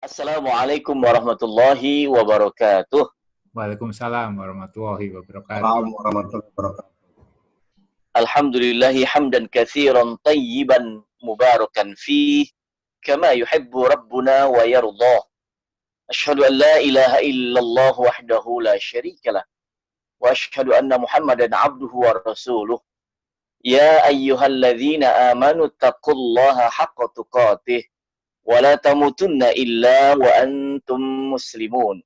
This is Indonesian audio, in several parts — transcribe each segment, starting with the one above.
Assalamualaikum warahmatullahi wabarakatuh. Waalaikumsalam warahmatullahi wabarakatuh. Assalamualaikum warahmatullahi wabarakatuh. Alhamdulillahi hamdan katsiran tayyiban mubarakan fih kama yuhibbu rabbuna wa yardah. Asyhadu an la ilaha illallah wahdahu la syarikalah wa asyhadu anna Muhammadan abduhu wa rasuluh. Ya ayyuhalladzina amanu taqullaha haqqa tuqatih wa la tamutunna illa wa antum muslimun.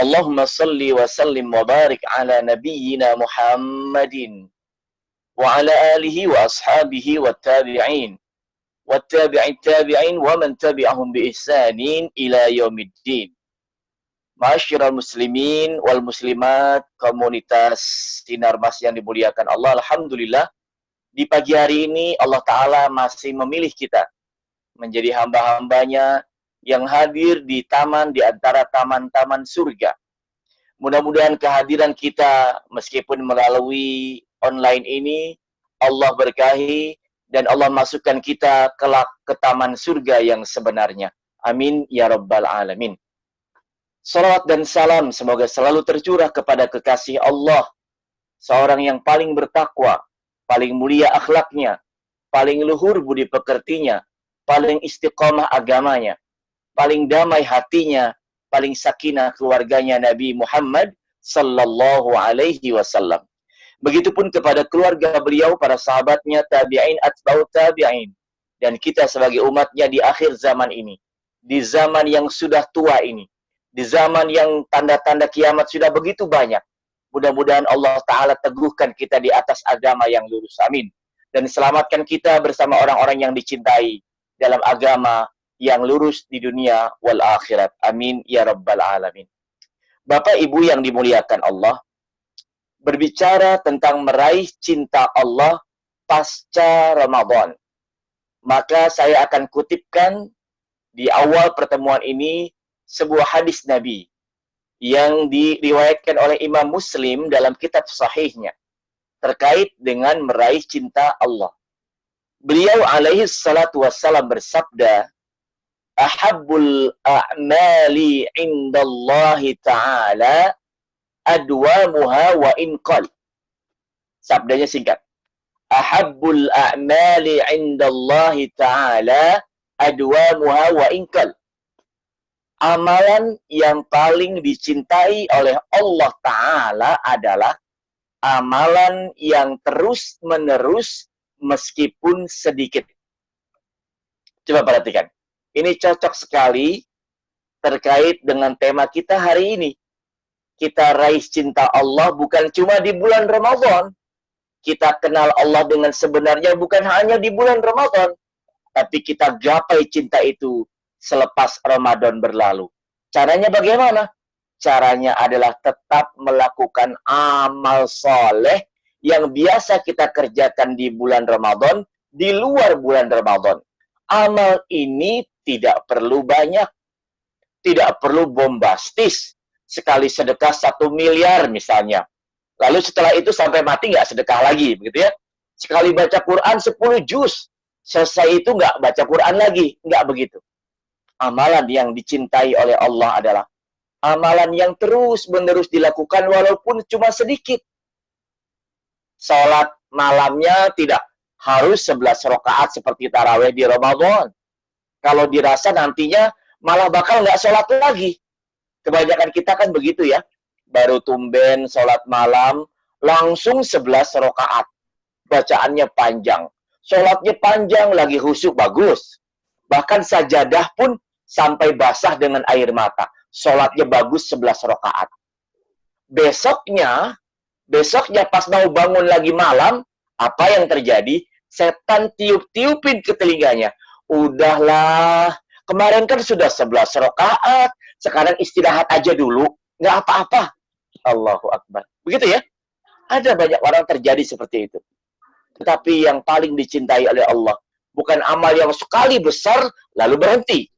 Allahumma salli wa sallim wa barik ala nabiyyina Muhammadin wa ala alihi wa ashabihi wa tabi'in wa tabi'in wa man tabi'ahum bi ihsanin ila yaumiddin. Ma'asyiral muslimin wal muslimat, komunitas Sinar Mas yang dimuliakan Allah, alhamdulillah di pagi hari ini Allah Ta'ala masih memilih kita menjadi hamba-hambanya yang hadir di taman di antara taman-taman surga. Mudah-mudahan kehadiran kita meskipun melalui online ini Allah berkahi dan Allah masukkan kita kelak ke taman surga yang sebenarnya. Amin ya rabbal alamin. Salawat dan salam semoga selalu tercurah kepada kekasih Allah, seorang yang paling bertakwa, paling mulia akhlaknya, paling luhur budi pekertinya, paling istiqomah agamanya, paling damai hatinya, paling sakinah keluarganya Nabi Muhammad sallallahu alaihi wasallam. Begitupun kepada keluarga beliau, para sahabatnya, tabi'in, atba'ut tabi'in, dan kita sebagai umatnya di akhir zaman ini, di zaman yang sudah tua ini, di zaman yang tanda-tanda kiamat sudah begitu banyak. Mudah-mudahan Allah Ta'ala teguhkan kita di atas agama yang lurus. Amin. Dan selamatkan kita bersama orang-orang yang dicintai dalam agama yang lurus di dunia wal akhirat. Amin ya rabbal alamin. Bapak Ibu yang dimuliakan Allah, berbicara tentang meraih cinta Allah pasca Ramadan, maka saya akan kutipkan di awal pertemuan ini sebuah hadis Nabi yang diriwayatkan oleh Imam Muslim dalam kitab sahihnya terkait dengan meraih cinta Allah. Beliau alaihi salatu wassalam bersabda, ahabbul a'mali indallahi ta'ala adwamuha wa inqal. Sabdanya singkat. Ahabbul a'mali indallahi ta'ala adwamuha wa inqal. Amalan yang paling dicintai oleh Allah Ta'ala adalah amalan yang terus-menerus meskipun sedikit. Coba perhatikan. Ini cocok sekali terkait dengan tema kita hari ini. Kita raih cinta Allah bukan cuma di bulan Ramadan. Kita kenal Allah dengan sebenarnya bukan hanya di bulan Ramadan. Tapi kita gapai cinta itu selepas Ramadan berlalu. Caranya bagaimana? Caranya adalah tetap melakukan amal soleh yang biasa kita kerjakan di bulan Ramadan, di luar bulan Ramadan. Amal ini tidak perlu banyak, tidak perlu bombastis. Sekali sedekah 1 miliar misalnya. Lalu setelah itu sampai mati nggak sedekah lagi, begitu ya. Sekali baca Quran 10 juz, selesai itu nggak baca Quran lagi, nggak begitu. Amalan yang dicintai oleh Allah adalah amalan yang terus-menerus dilakukan walaupun cuma sedikit. Salat malamnya tidak harus 11 rakaat seperti tarawih di Ramadan. Kalau dirasa nantinya malah bakal nggak sholat lagi. Kebanyakan kita kan begitu ya. Baru tumben sholat malam, langsung 11 rakaat. Bacaannya panjang. Sholatnya panjang, lagi khusyuk, bagus. Bahkan sajadah pun sampai basah dengan air mata. Sholatnya bagus 11 rakaat. Besoknya pas mau bangun lagi malam, apa yang terjadi? Setan tiup-tiupin ke telinganya. Udahlah, kemarin kan sudah 11 rakaat, sekarang istirahat aja dulu, nggak apa-apa. Allahu Akbar. Begitu ya? Ada banyak orang terjadi seperti itu. Tetapi yang paling dicintai oleh Allah, bukan amal yang sekali besar, lalu berhenti.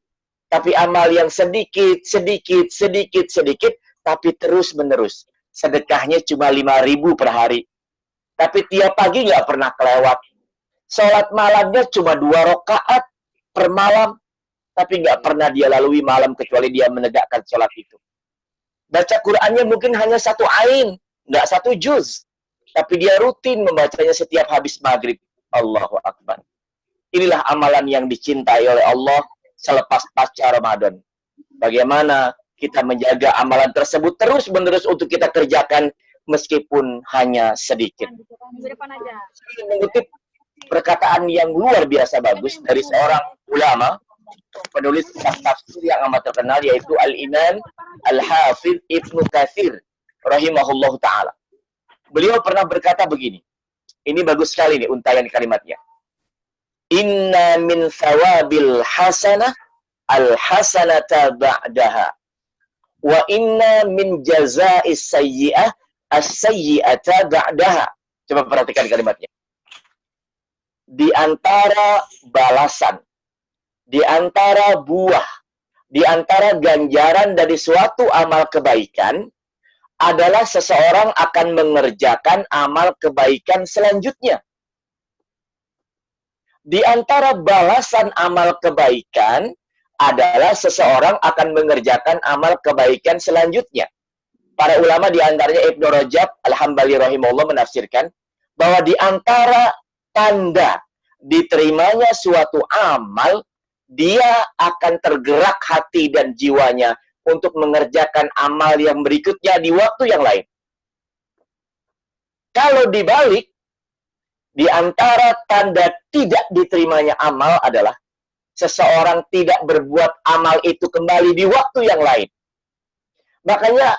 Tapi amal yang sedikit, tapi terus-menerus. Sedekahnya cuma 5.000 per hari. Tapi tiap pagi nggak pernah kelewat. Sholat malamnya cuma 2 rakaat per malam. tapi nggak pernah dia lalui malam kecuali dia menegakkan sholat itu. Baca Qur'annya mungkin hanya 1 ain, nggak 1 juz, tapi dia rutin membacanya setiap habis maghrib. Allahu Akbar. Inilah amalan yang dicintai oleh Allah selepas pasca Ramadan. Bagaimana kita menjaga amalan tersebut terus-menerus untuk kita kerjakan meskipun hanya sedikit. Saya mengutip perkataan yang luar biasa bagus dari seorang ulama, penulis tafsir yang amat terkenal, yaitu Al-Imam Al-Hafidh Ibnu Katsir rahimahullahu ta'ala. Beliau pernah berkata begini. Ini bagus sekali nih untayan kalimatnya. Inna min thawabil hasanah al-hasanata ba'daha. Wa inna min jaza'is sayyi'ah as-sayyi'ata ba'daha. Coba perhatikan kalimatnya. Di antara balasan, di antara buah, di antara ganjaran dari suatu amal kebaikan adalah seseorang akan mengerjakan amal kebaikan selanjutnya. Di antara balasan amal kebaikan adalah seseorang akan mengerjakan amal kebaikan selanjutnya. Para ulama di antaranya Ibnu Rajab Al-Hambali rahimahullah menafsirkan bahwa di antara tanda diterimanya suatu amal, dia akan tergerak hati dan jiwanya untuk mengerjakan amal yang berikutnya di waktu yang lain. Kalau dibalik, di antara tanda tidak diterimanya amal adalah seseorang tidak berbuat amal itu kembali di waktu yang lain. Makanya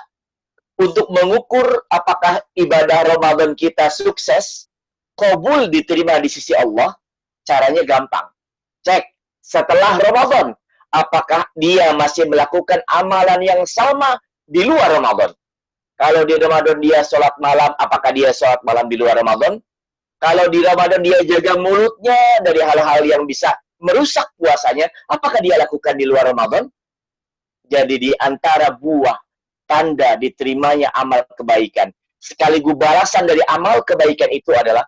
untuk mengukur apakah ibadah Ramadan kita sukses, qabul diterima di sisi Allah, caranya gampang. Cek setelah Ramadan, apakah dia masih melakukan amalan yang sama di luar Ramadan. Kalau di Ramadan dia sholat malam, apakah dia sholat malam di luar Ramadan? Kalau di Ramadan dia jaga mulutnya dari hal-hal yang bisa merusak puasanya, apakah dia lakukan di luar Ramadan? Jadi di antara buah tanda diterimanya amal kebaikan, sekaligus balasan dari amal kebaikan itu adalah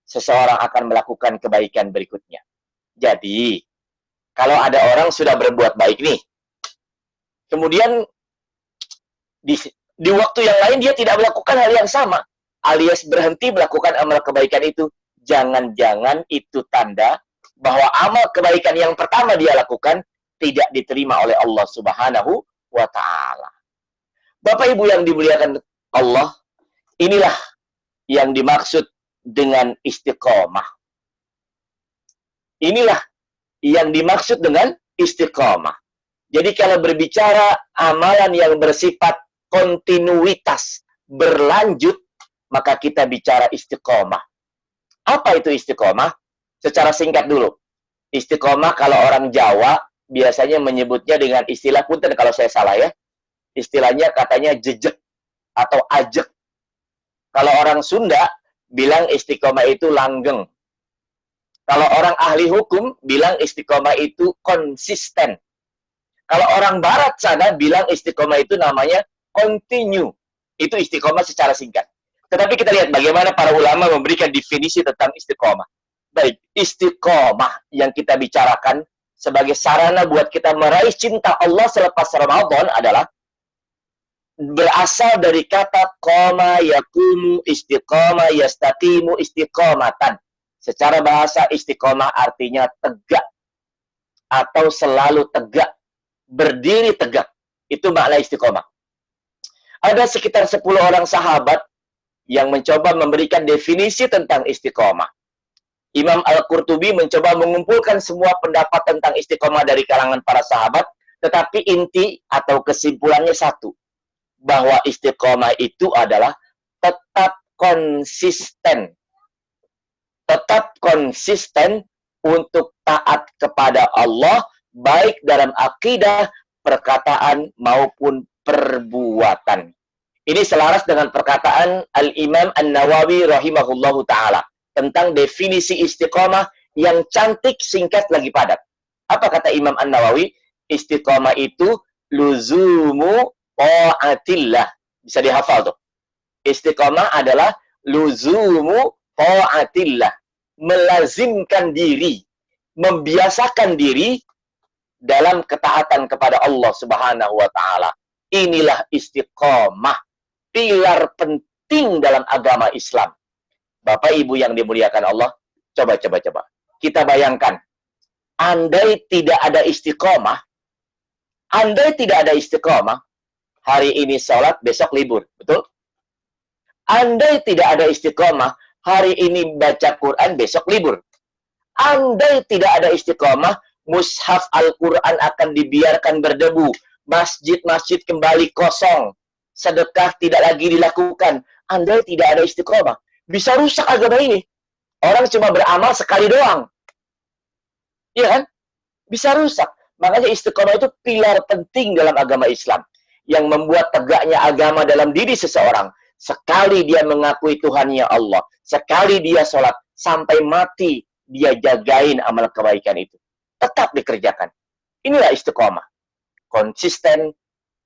seseorang akan melakukan kebaikan berikutnya. Jadi, kalau ada orang sudah berbuat baik nih, kemudian di waktu yang lain dia tidak melakukan hal yang sama, alias berhenti melakukan amal kebaikan itu, jangan-jangan itu tanda bahwa amal kebaikan yang pertama dia lakukan tidak diterima oleh Allah Subhanahu wa Ta'ala. Bapak Ibu yang dimuliakan Allah, inilah yang dimaksud dengan istiqomah. Inilah yang dimaksud dengan istiqomah. Jadi kalau berbicara amalan yang bersifat kontinuitas, berlanjut, maka kita bicara istiqomah. Apa itu istiqomah? Secara singkat dulu. Istiqomah kalau orang Jawa biasanya menyebutnya dengan istilah, punten kalau saya salah ya, istilahnya katanya jejek atau ajek. Kalau orang Sunda bilang istiqomah itu langgeng. Kalau orang ahli hukum bilang istiqomah itu konsisten. Kalau orang barat sana bilang istiqomah itu namanya continue. Itu istiqomah secara singkat. Tetapi kita lihat bagaimana para ulama memberikan definisi tentang istiqomah. Baik, istiqomah yang kita bicarakan sebagai sarana buat kita meraih cinta Allah selepas Ramadan adalah berasal dari kata qama yaqumu istiqomah yastaqimu istiqomatan. Secara bahasa istiqomah artinya tegak atau selalu tegak, berdiri tegak. Itu makna istiqomah. Ada sekitar 10 orang sahabat yang mencoba memberikan definisi tentang istiqomah. Imam Al-Qurtubi mencoba mengumpulkan semua pendapat tentang istiqomah dari kalangan para sahabat, tetapi inti atau kesimpulannya satu, bahwa istiqomah itu adalah tetap konsisten. Tetap konsisten untuk taat kepada Allah, baik dalam akidah, perkataan, maupun perbuatan. Ini selaras dengan perkataan Al-Imam An-Nawawi rahimahullahu ta'ala tentang definisi istiqomah yang cantik, singkat, lagi padat. Apa kata Imam An-Nawawi? Istiqomah itu luzumu ta'atillah. Bisa dihafal tuh. Istiqomah adalah luzumu ta'atillah. Melazimkan diri, membiasakan diri dalam ketaatan kepada Allah Subhanahu wa taala. Inilah istiqomah, pilar penting dalam agama Islam. Bapak Ibu yang dimuliakan Allah, coba. Kita bayangkan, andai tidak ada istiqomah, hari ini sholat, besok libur, betul? Andai tidak ada istiqomah, hari ini baca Quran, besok libur. Andai tidak ada istiqomah, mushaf Al-Quran akan dibiarkan berdebu, masjid-masjid kembali kosong, sedekah tidak lagi dilakukan. Andai tidak ada istiqomah, bisa rusak agama ini. Orang cuma beramal sekali doang. Iya kan? Bisa rusak. Makanya istiqomah itu pilar penting dalam agama Islam. Yang membuat tegaknya agama dalam diri seseorang. Sekali dia mengakui Tuhannya Allah. Sekali dia sholat. Sampai mati, dia jagain amal kebaikan itu. Tetap dikerjakan. Inilah istiqomah. Konsisten,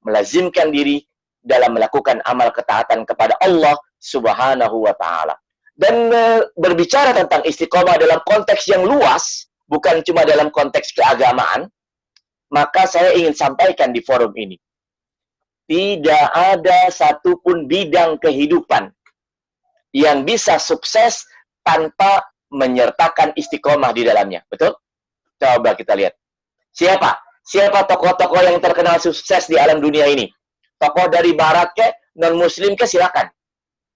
melazimkan diri dalam melakukan amal ketaatan kepada Allah Subhanahu wa ta'ala. Dan berbicara tentang istiqomah dalam konteks yang luas, bukan cuma dalam konteks keagamaan, maka saya ingin sampaikan di forum ini. Tidak ada satupun bidang kehidupan yang bisa sukses tanpa menyertakan istiqomah di dalamnya. Betul? Coba kita lihat. Siapa tokoh-tokoh yang terkenal sukses di alam dunia ini? Tokoh dari barat ke, non-muslim ke, silakan.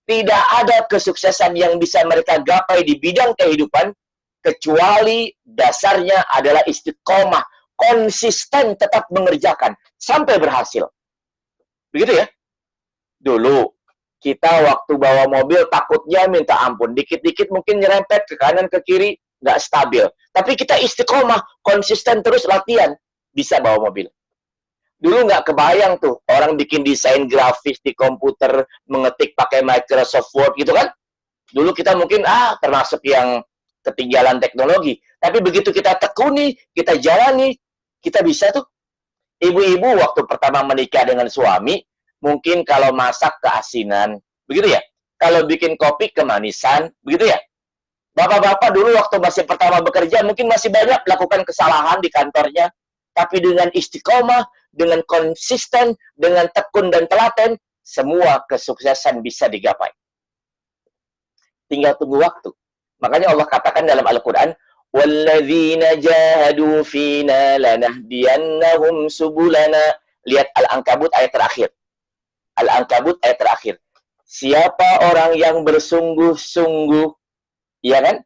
Tidak ada kesuksesan yang bisa mereka gapai di bidang kehidupan kecuali dasarnya adalah istiqomah, konsisten tetap mengerjakan sampai berhasil. Begitu ya? Dulu kita waktu bawa mobil takutnya minta ampun, dikit-dikit mungkin nyerempet ke kanan ke kiri, nggak stabil. Tapi kita istiqomah, konsisten terus latihan, bisa bawa mobil. Dulu nggak kebayang tuh, orang bikin desain grafis di komputer, mengetik pakai Microsoft Word gitu kan. Dulu kita mungkin, termasuk yang ketinggalan teknologi. Tapi begitu kita tekuni, kita jalani, kita bisa tuh. Ibu-ibu waktu pertama menikah dengan suami, mungkin kalau masak keasinan, begitu ya. Kalau bikin kopi kemanisan, begitu ya. Bapak-bapak dulu waktu masih pertama bekerja, mungkin masih banyak melakukan kesalahan di kantornya. Tapi dengan istiqomah, dengan konsisten, dengan tekun dan telaten, semua kesuksesan bisa digapai. Tinggal tunggu waktu. Makanya Allah katakan dalam Al-Quran, وَالَّذِينَ جَاهَدُوا فِينَا لَنَهْدِيَنَّهُمْ سُبُلَنَا. Lihat Al-Ankabut ayat terakhir. Al-Ankabut ayat terakhir. Siapa orang yang bersungguh-sungguh, ya kan,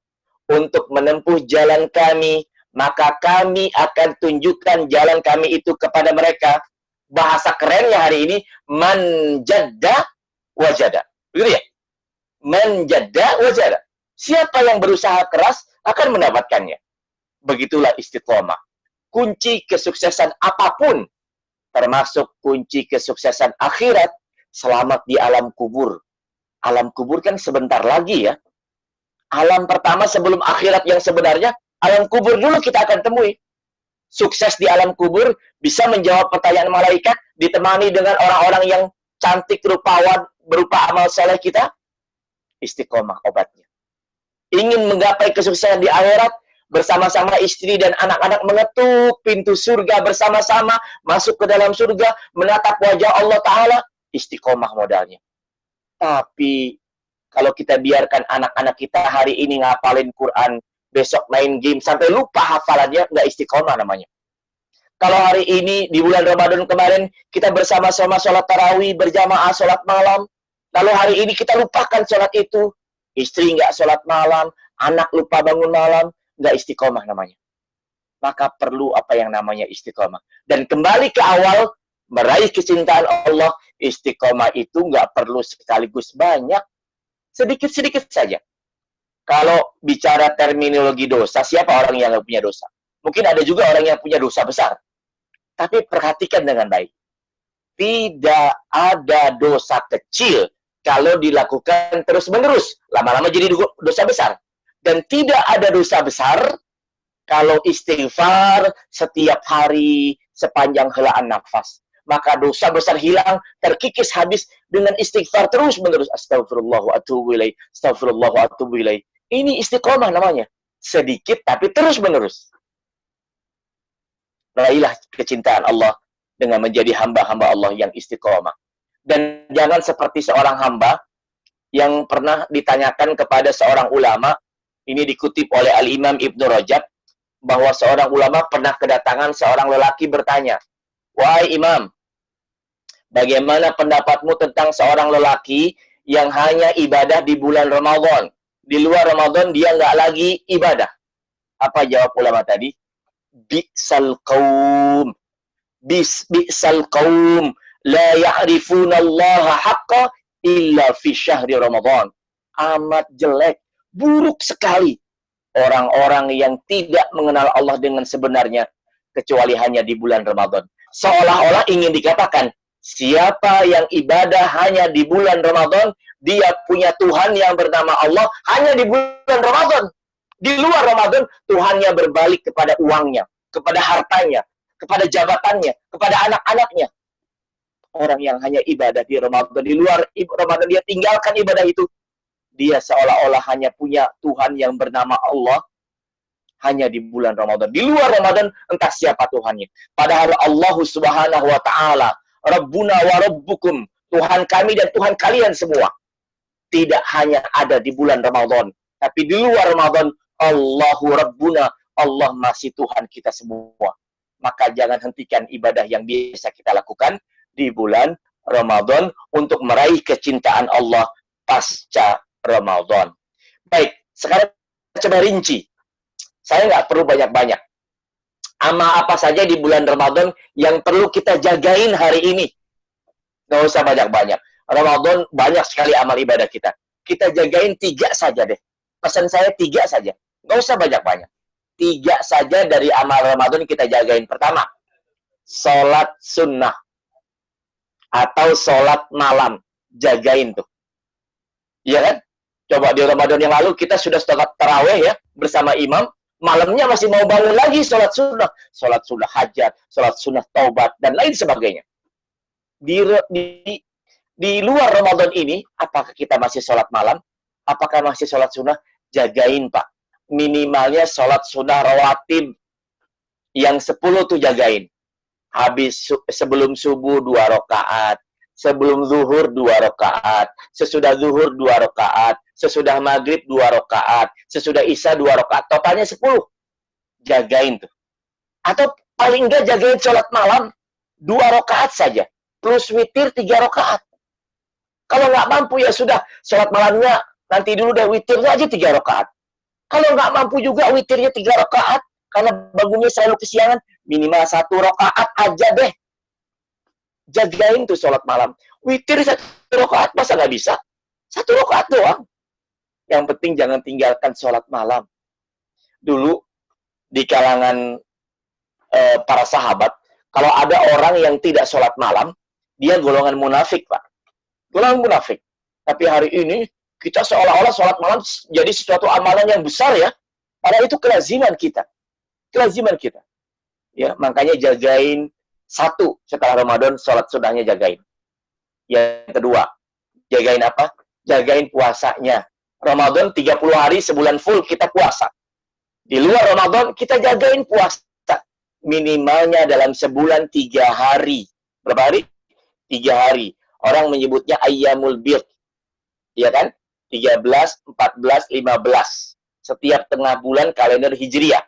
untuk menempuh jalan kami, maka kami akan tunjukkan jalan kami itu kepada mereka. Bahasa kerennya hari ini, man jadda wajada. Begitu ya? Man jadda wajada. Siapa yang berusaha keras akan mendapatkannya. Begitulah istiqomah. Kunci kesuksesan apapun, termasuk kunci kesuksesan akhirat, selamat di alam kubur. Alam kubur kan sebentar lagi ya. Alam pertama sebelum akhirat yang sebenarnya, alam kubur dulu kita akan temui. Sukses di alam kubur bisa menjawab pertanyaan malaikat, ditemani dengan orang-orang yang cantik rupawan berupa amal soleh kita. Istiqomah obatnya. Ingin menggapai kesuksesan di akhirat, bersama-sama istri dan anak-anak mengetuk pintu surga bersama-sama, masuk ke dalam surga, menatap wajah Allah Ta'ala, istiqomah modalnya. Tapi kalau kita biarkan anak-anak kita hari ini ngapalin Quran, besok main game, sampai lupa hafalannya, nggak istiqomah namanya. Kalau hari ini, di bulan Ramadan kemarin, kita bersama-sama sholat tarawih, berjamaah sholat malam, lalu hari ini kita lupakan sholat itu, istri nggak sholat malam, anak lupa bangun malam, nggak istiqomah namanya. Maka perlu apa yang namanya istiqomah. Dan kembali ke awal, meraih kecintaan Allah, istiqomah itu nggak perlu sekaligus banyak, sedikit-sedikit saja. Kalau bicara terminologi dosa, siapa orang yang nggak punya dosa? Mungkin ada juga orang yang punya dosa besar. Tapi perhatikan dengan baik. Tidak ada dosa kecil kalau dilakukan terus-menerus. Lama-lama jadi dosa besar. Dan tidak ada dosa besar kalau istighfar setiap hari sepanjang helaan nafas. Maka dosa besar hilang, terkikis habis dengan istighfar terus-menerus. Astagfirullah wa atubu ilaih. Astagfirullah wa atubu ilaih. Ini istiqomah namanya. Sedikit tapi terus-menerus. Raihlah kecintaan Allah dengan menjadi hamba-hamba Allah yang istiqomah. Dan jangan seperti seorang hamba yang pernah ditanyakan kepada seorang ulama, ini dikutip oleh Al-Imam Ibnu Rajab, bahwa seorang ulama pernah kedatangan seorang lelaki bertanya, "Wahai Imam, bagaimana pendapatmu tentang seorang lelaki yang hanya ibadah di bulan Ramadan? Di luar Ramadan dia nggak lagi ibadah." Apa jawab ulama tadi? Bi'sal qaum. Bi'sal qaum. La ya'rifuna Allah haqqa illa fi syahri Ramadan. Amat jelek, buruk sekali orang-orang yang tidak mengenal Allah dengan sebenarnya kecuali hanya di bulan Ramadan. Seolah-olah ingin dikatakan, siapa yang ibadah hanya di bulan Ramadan, dia punya Tuhan yang bernama Allah hanya di bulan Ramadan. Di luar Ramadan, Tuhannya berbalik kepada uangnya, kepada hartanya, kepada jabatannya, kepada anak-anaknya. Orang yang hanya ibadah di Ramadan, di luar Ramadan dia tinggalkan ibadah itu. Dia seolah-olah hanya punya Tuhan yang bernama Allah hanya di bulan Ramadan. Di luar Ramadan, entah siapa Tuhannya. Padahal Allah Subhanahu wa Ta'ala, Rabbuna wa Rabbukum, Tuhan kami dan Tuhan kalian semua, tidak hanya ada di bulan Ramadan, tapi di luar Ramadan, Allahu Rabbuna, Allah masih Tuhan kita semua. Maka jangan hentikan ibadah yang biasa kita lakukan di bulan Ramadan untuk meraih kecintaan Allah pasca Ramadan. Baik, sekarang coba rinci. Saya nggak perlu banyak-banyak. Amal apa saja di bulan Ramadan yang perlu kita jagain hari ini? Nggak usah banyak-banyak. Ramadan banyak sekali amal ibadah kita. Kita jagain 3 saja deh. Pesan saya 3 saja. Nggak usah banyak-banyak. 3 saja dari amal Ramadan kita jagain. Pertama, sholat sunnah. Atau sholat malam. Jagain tuh. Iya kan? Coba di Ramadan yang lalu kita sudah sholat tarawih ya. Bersama imam. Malamnya masih mau bangun lagi sholat sunnah. Sholat sunnah hajat. Sholat sunnah taubat. Dan lain sebagainya. Di luar Ramadan ini, apakah kita masih sholat malam? Apakah masih sholat sunnah? Jagain, Pak. Minimalnya sholat sunnah rawatib. Yang 10 tuh jagain. Habis sebelum subuh 2 rakaat, sebelum zuhur 2 rakaat, sesudah zuhur 2 rakaat, sesudah maghrib 2 rakaat, sesudah isya 2 rakaat, totalnya 10. Jagain tuh. Atau paling enggak jagain sholat malam 2 rakaat saja, plus witir 3 rakaat. Kalau nggak mampu ya sudah, sholat malamnya nanti dulu deh, witirnya aja 3 rakaat. Kalau nggak mampu juga witirnya 3 rakaat, karena bangunnya selalu kesiangan, minimal 1 rakaat aja deh. Jagain tuh sholat malam. Witir 1 rakaat, masa nggak bisa? 1 rakaat doang. Yang penting jangan tinggalkan sholat malam. Dulu, di kalangan para sahabat, kalau ada orang yang tidak sholat malam, dia golongan munafik, Pak. Golongan munafik. Tapi hari ini, kita seolah-olah sholat malam jadi sesuatu amalan yang besar ya. Padahal itu kelaziman kita. Kelaziman kita. Ya, makanya jagain 1 setelah Ramadan, sholat sunnahnya jagain. Yang kedua, jagain apa? Jagain puasanya. Ramadan 30 hari sebulan full kita puasa. Di luar Ramadan kita jagain puasa. Minimalnya dalam sebulan 3 hari. Berapa hari? 3 hari. Orang menyebutnya ayyamul bir. Iya kan? 13, 14, 15. Setiap tengah bulan kalender Hijriah.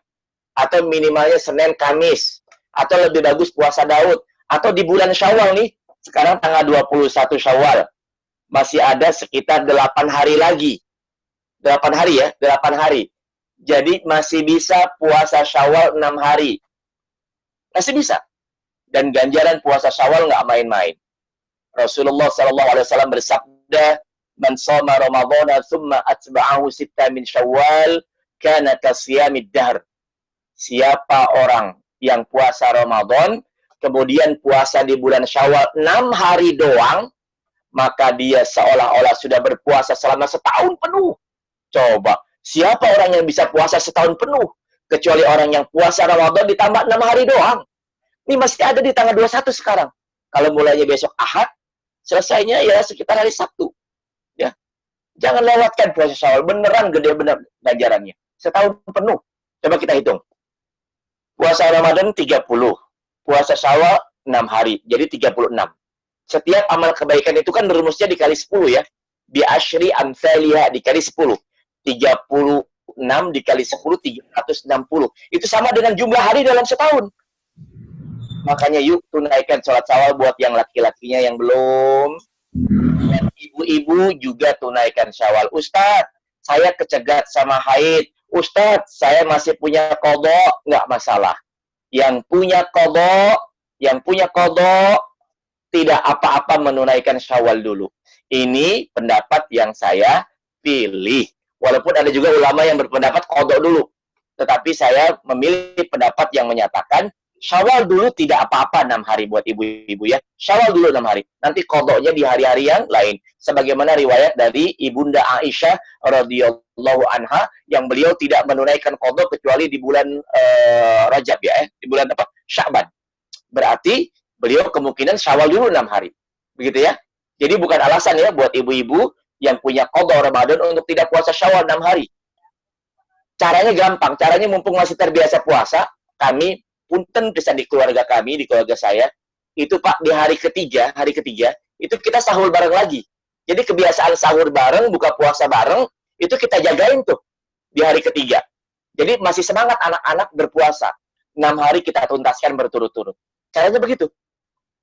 Atau minimalnya Senin, Kamis. Atau lebih bagus puasa Daud. Atau di bulan Syawal nih. Sekarang tanggal 21 Syawal. Masih ada sekitar 8 hari lagi. 8 hari ya, 8 hari. Jadi masih bisa puasa Syawal 6 hari. Masih bisa. Dan ganjaran puasa Syawal nggak main-main. Rasulullah SAW bersabda, "Man shoma Ramadhana thumma atba'ahu sitta min Syawal, kana kasiyamid dahr." Siapa orang yang puasa Ramadan, kemudian puasa di bulan Syawal 6 hari doang, maka dia seolah-olah sudah berpuasa selama setahun penuh. Coba, siapa orang yang bisa puasa setahun penuh? Kecuali orang yang puasa Ramadan ditambah 6 hari doang. Ini masih ada di tanggal 21 sekarang. Kalau mulainya besok Ahad, selesainya ya sekitar hari Sabtu. Ya. Jangan lewatkan puasa Syawal. Beneran gede bener ganjarannya. Setahun penuh. Coba kita hitung. Puasa Ramadan 30. Puasa Syawal 6 hari. Jadi 36. Setiap amal kebaikan itu kan rumusnya dikali 10 ya. Bi asyri amthaliha dikali 10. 36 dikali 10, 360. Itu sama dengan jumlah hari dalam setahun. Makanya yuk tunaikan sholat Syawal buat yang laki-lakinya yang belum. Dan ibu-ibu juga tunaikan Syawal. Ustadz, saya kecegat sama haid. Ustadz, saya masih punya qadha, nggak masalah. Yang punya qadha tidak apa-apa menunaikan Syawal dulu. Ini pendapat yang saya pilih. Walaupun ada juga ulama yang berpendapat qadha dulu. Tetapi saya memilih pendapat yang menyatakan Syawal dulu tidak apa-apa 6 hari buat ibu-ibu ya. Syawal dulu 6 hari. Nanti qadhanya di hari-hari yang lain. Sebagaimana riwayat dari Ibunda Aisyah radhiyallahu anha yang beliau tidak menunaikan qadha kecuali di bulan Rajab ya, di bulan apa? Sya'ban. Berarti beliau kemungkinan Syawal dulu 6 hari. Begitu ya. Jadi bukan alasan ya buat ibu-ibu yang punya qadha Ramadan untuk tidak puasa Syawal 6 hari. Caranya gampang. Caranya mumpung masih terbiasa puasa, kami punten pisan di keluarga kami, di keluarga saya, itu Pak di hari ketiga, itu kita sahur bareng lagi. Jadi kebiasaan sahur bareng, buka puasa bareng, itu kita jagain tuh di hari ketiga. Jadi masih semangat anak-anak berpuasa. 6 hari kita tuntaskan berturut-turut. Caranya begitu.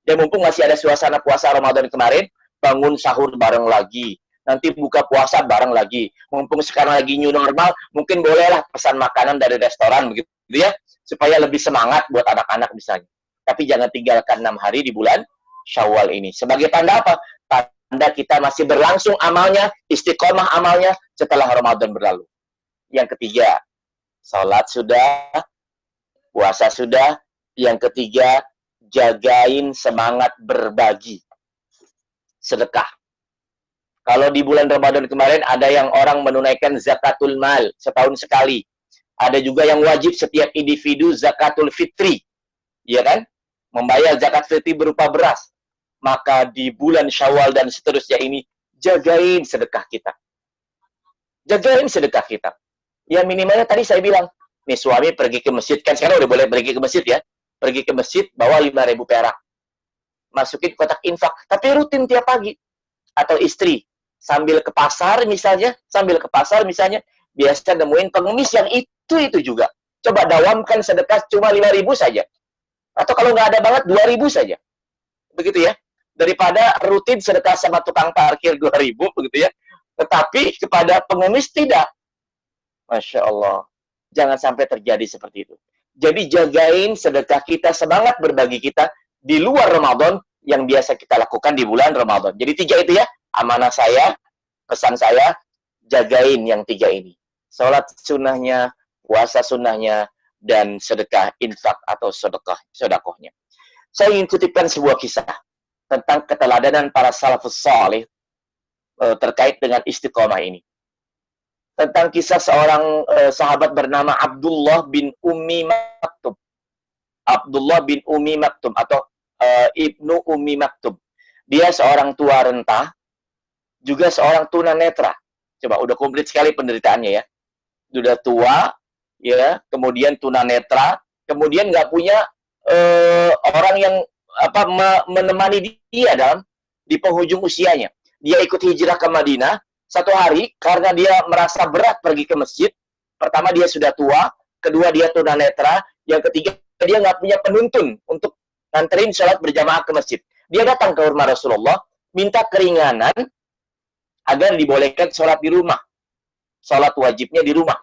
Dan mumpung masih ada suasana puasa Ramadan kemarin, bangun sahur bareng lagi. Nanti buka puasa bareng lagi. Mumpung sekarang lagi new normal, mungkin bolehlah pesan makanan dari restoran begitu ya, supaya lebih semangat buat anak-anak misalnya. Tapi jangan tinggalkan 6 hari di bulan Syawal ini. Sebagai tanda apa? Tanda kita masih berlangsung amalnya, istiqomah amalnya setelah Ramadan berlalu. Yang ketiga, salat sudah, puasa sudah. Yang ketiga, jagain semangat berbagi. Sedekah. Kalau di bulan Ramadan kemarin ada yang orang menunaikan zakatul mal setahun sekali. Ada juga yang wajib setiap individu zakatul fitri. Ya kan? Membayar zakat fitri berupa beras. Maka di bulan Syawal dan seterusnya ini, jagain sedekah kita. Jagain sedekah kita. Ya minimalnya tadi saya bilang, nih suami pergi ke masjid, kan sekarang udah boleh pergi ke masjid ya. Pergi ke masjid, bawa 5.000 perak. Masukin kotak infak. Tapi rutin tiap pagi. Atau istri, sambil ke pasar misalnya, biasa nemuin pengemis yang itu juga. Coba dawamkan sedekah cuma 5.000 saja. Atau kalau nggak ada banget 2.000 saja. Begitu ya. Daripada rutin sedekah sama tukang parkir 2.000 begitu ya. Tetapi kepada pengemis tidak. Masya Allah. Jangan sampai terjadi seperti itu. Jadi jagain sedekah kita, semangat berbagi kita di luar Ramadan yang biasa kita lakukan di bulan Ramadan. Jadi 3 itu ya. Amanah saya, pesan saya, jagain yang 3 ini. Salat sunnahnya, puasa sunnahnya, dan sedekah infak atau sedekahnya. Saya ingin kutipkan sebuah kisah tentang keteladanan para salafus salih terkait dengan istiqomah ini. Tentang kisah seorang sahabat bernama Abdullah bin Ummi Maktum. Abdullah bin Ummi Maktum atau Ibnu Ummi Maktum. Dia seorang tua renta, juga seorang tunanetra. Coba, udah komplit sekali penderitaannya ya. Sudah tua, ya, kemudian tunanetra, kemudian nggak punya orang yang menemani dia di penghujung usianya. Dia ikut hijrah ke Madinah. Satu hari, karena dia merasa berat pergi ke masjid. Pertama, dia sudah tua. Kedua, dia tunanetra. Yang ketiga, dia nggak punya penuntun untuk nganterin sholat berjamaah ke masjid. Dia datang ke rumah Rasulullah, minta keringanan agar dibolehkan sholat di rumah. Sholat wajibnya di rumah.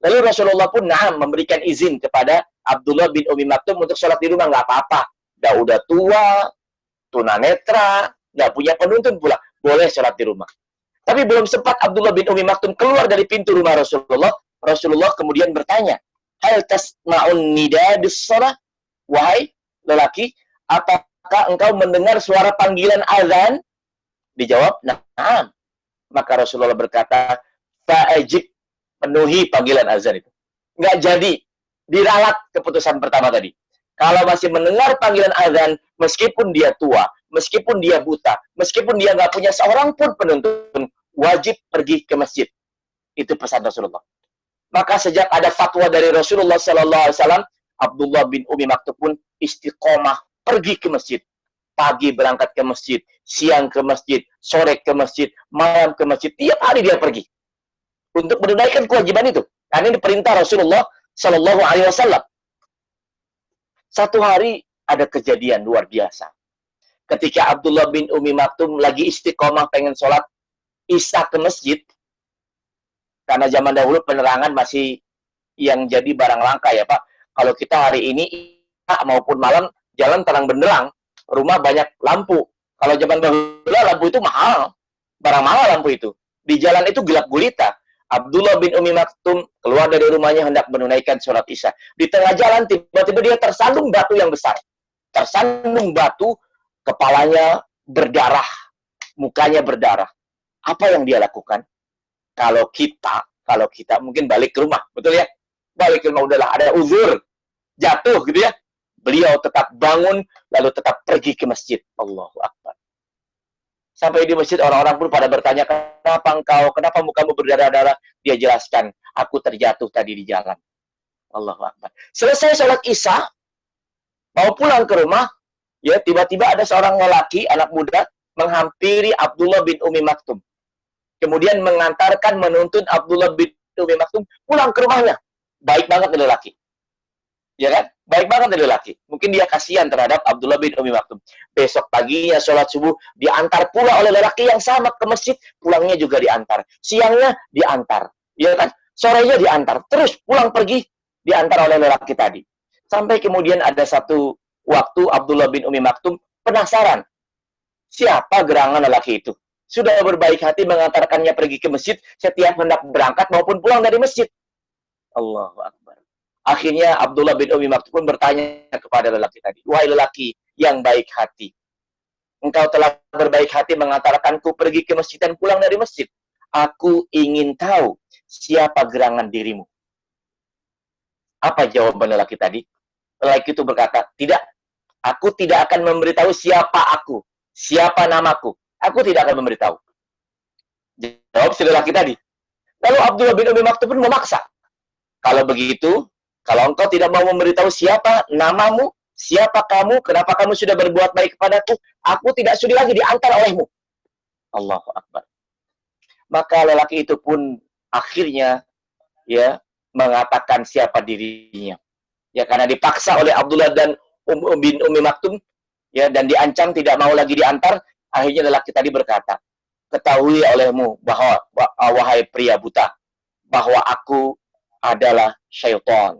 Lalu Rasulullah pun memberikan izin kepada Abdullah bin Ummi Maktum untuk sholat di rumah. Nggak apa-apa. Udah tua, tunanetra, nggak punya penuntun pula. Boleh sholat di rumah. Tapi belum sempat Abdullah bin Ummi Maktum keluar dari pintu rumah Rasulullah. Rasulullah kemudian bertanya, hal tasma'un nida bis-shalah? Wahai lelaki, apakah engkau mendengar suara panggilan azan? Dijawab, na'am. Maka Rasulullah berkata, fa'ajib, penuhi panggilan azan itu. Nggak jadi, diralat keputusan pertama tadi. Kalau masih mendengar panggilan azan, meskipun dia tua, meskipun dia buta, meskipun dia nggak punya seorang pun penuntun, wajib pergi ke masjid. Itu pesan Rasulullah. Maka sejak ada fatwa dari Rasulullah SAW, Abdullah bin Umi Maktum pun istiqomah pergi ke masjid. Pagi berangkat ke masjid, siang ke masjid, sore ke masjid, malam ke masjid. Tiap hari dia pergi untuk menunaikan kewajiban itu. Karena ini perintah Rasulullah SAW. Satu hari ada kejadian luar biasa. Ketika Abdullah bin Umi Maktum lagi istiqomah pengen sholat Isya ke masjid, karena zaman dahulu penerangan masih yang jadi barang langka ya Pak. Kalau kita hari ini maupun malam jalan terang benderang, rumah banyak lampu. Kalau zaman dahulu lampu itu mahal, barang mahal lampu itu. Di jalan itu gelap gulita. Abdullah bin Umi Maktum keluar dari rumahnya hendak menunaikan sholat Isya. Di tengah jalan tiba-tiba dia tersandung batu yang besar. Tersandung batu, kepalanya berdarah, mukanya berdarah. Apa yang dia lakukan? Kalau kita mungkin balik ke rumah, betul ya? Balik ke rumah, udahlah ada uzur, jatuh gitu ya. Beliau tetap bangun, lalu tetap pergi ke masjid. Allahu Akbar. Sampai di masjid orang-orang pun pada bertanya, kenapa mukamu berdarah-darah? Dia jelaskan, aku terjatuh tadi di jalan. Allahu Akbar. Selesai sholat Isya, mau pulang ke rumah, ya tiba-tiba ada seorang lelaki, anak muda, menghampiri Abdullah bin Umi Maktum. Kemudian mengantarkan, menuntun Abdullah bin Umi Maktum pulang ke rumahnya. Baik banget nih lelaki. Ya kan? Baik banget nih lelaki. Mungkin dia kasihan terhadap Abdullah bin Umi Maktum. Besok paginya sholat subuh diantar pula oleh lelaki yang sama ke masjid. Pulangnya juga diantar. Siangnya diantar. Ya kan? Sorenya diantar. Terus pulang pergi diantar oleh lelaki tadi. Sampai kemudian ada satu waktu Abdullah bin Umi Maktum penasaran. Siapa gerangan lelaki itu? Sudah berbaik hati mengantarkannya pergi ke masjid setiap hendak berangkat maupun pulang dari masjid. Allahu Akbar. Akhirnya Abdullah bin Umi Maktum pun bertanya kepada lelaki tadi, wahai lelaki yang baik hati, engkau telah berbaik hati mengantarkanku pergi ke masjid dan pulang dari masjid. Aku ingin tahu siapa gerangan dirimu. Apa jawaban lelaki tadi? Lelaki itu berkata, tidak, aku tidak akan memberitahu siapa aku, siapa namaku. Aku tidak akan memberitahu. Jawab si lelaki tadi. Lalu Abdullah bin Umi Maktum pun memaksa. Kalau begitu, kalau engkau tidak mau memberitahu siapa namamu, siapa kamu, kenapa kamu sudah berbuat baik kepadaku, aku tidak sudi lagi diantar olehmu. Allahu Akbar. Maka lelaki itu pun akhirnya ya mengatakan siapa dirinya. Ya karena dipaksa oleh Abdullah dan bin Umi Maktum ya dan diancam tidak mau lagi diantar. Akhirnya lelaki tadi berkata, ketahui olehmu bahwa wahai pria buta, bahwa aku adalah syaitan.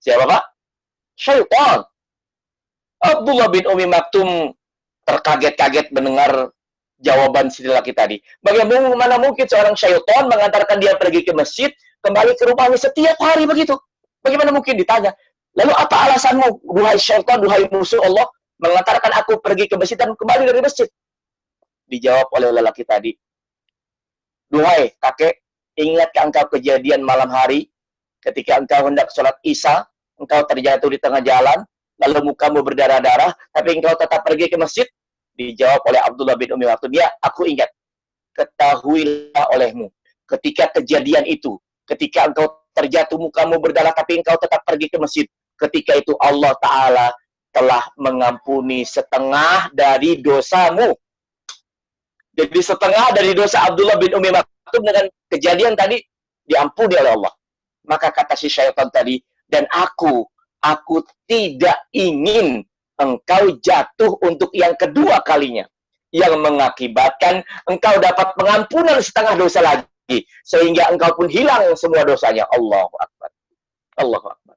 Siapa Pak? Syaitan. Abdullah bin Umi Maktum terkaget-kaget mendengar jawaban si lelaki tadi. Bagaimana mungkin seorang syaitan mengantarkan dia pergi ke masjid, kembali ke rumahnya setiap hari begitu? Bagaimana mungkin ditanya? Lalu apa alasanmu, duhai syaitan, duhai musuh Allah, mengantarkan aku pergi ke masjid dan kembali dari masjid? Dijawab oleh lelaki tadi, duhai kakek, ingatkah engkau kejadian malam hari ketika engkau hendak sholat Isya, engkau terjatuh di tengah jalan, lalu mukamu berdarah-darah, tapi engkau tetap pergi ke masjid? Dijawab oleh Abdullah bin Umi Maktum, ya, aku ingat. Ketahuilah olehmu, ketika kejadian itu, ketika engkau terjatuh mukamu berdarah, tapi engkau tetap pergi ke masjid, ketika itu Allah Ta'ala telah mengampuni setengah dari dosamu. Jadi setengah dari dosa Abdullah bin Umi Maktum dengan kejadian tadi diampuni oleh Allah. Maka kata si syaitan tadi, dan aku tidak ingin engkau jatuh untuk yang kedua kalinya, yang mengakibatkan engkau dapat pengampunan setengah dosa lagi, sehingga engkau pun hilang semua dosanya. Allahu Akbar. Allahu Akbar.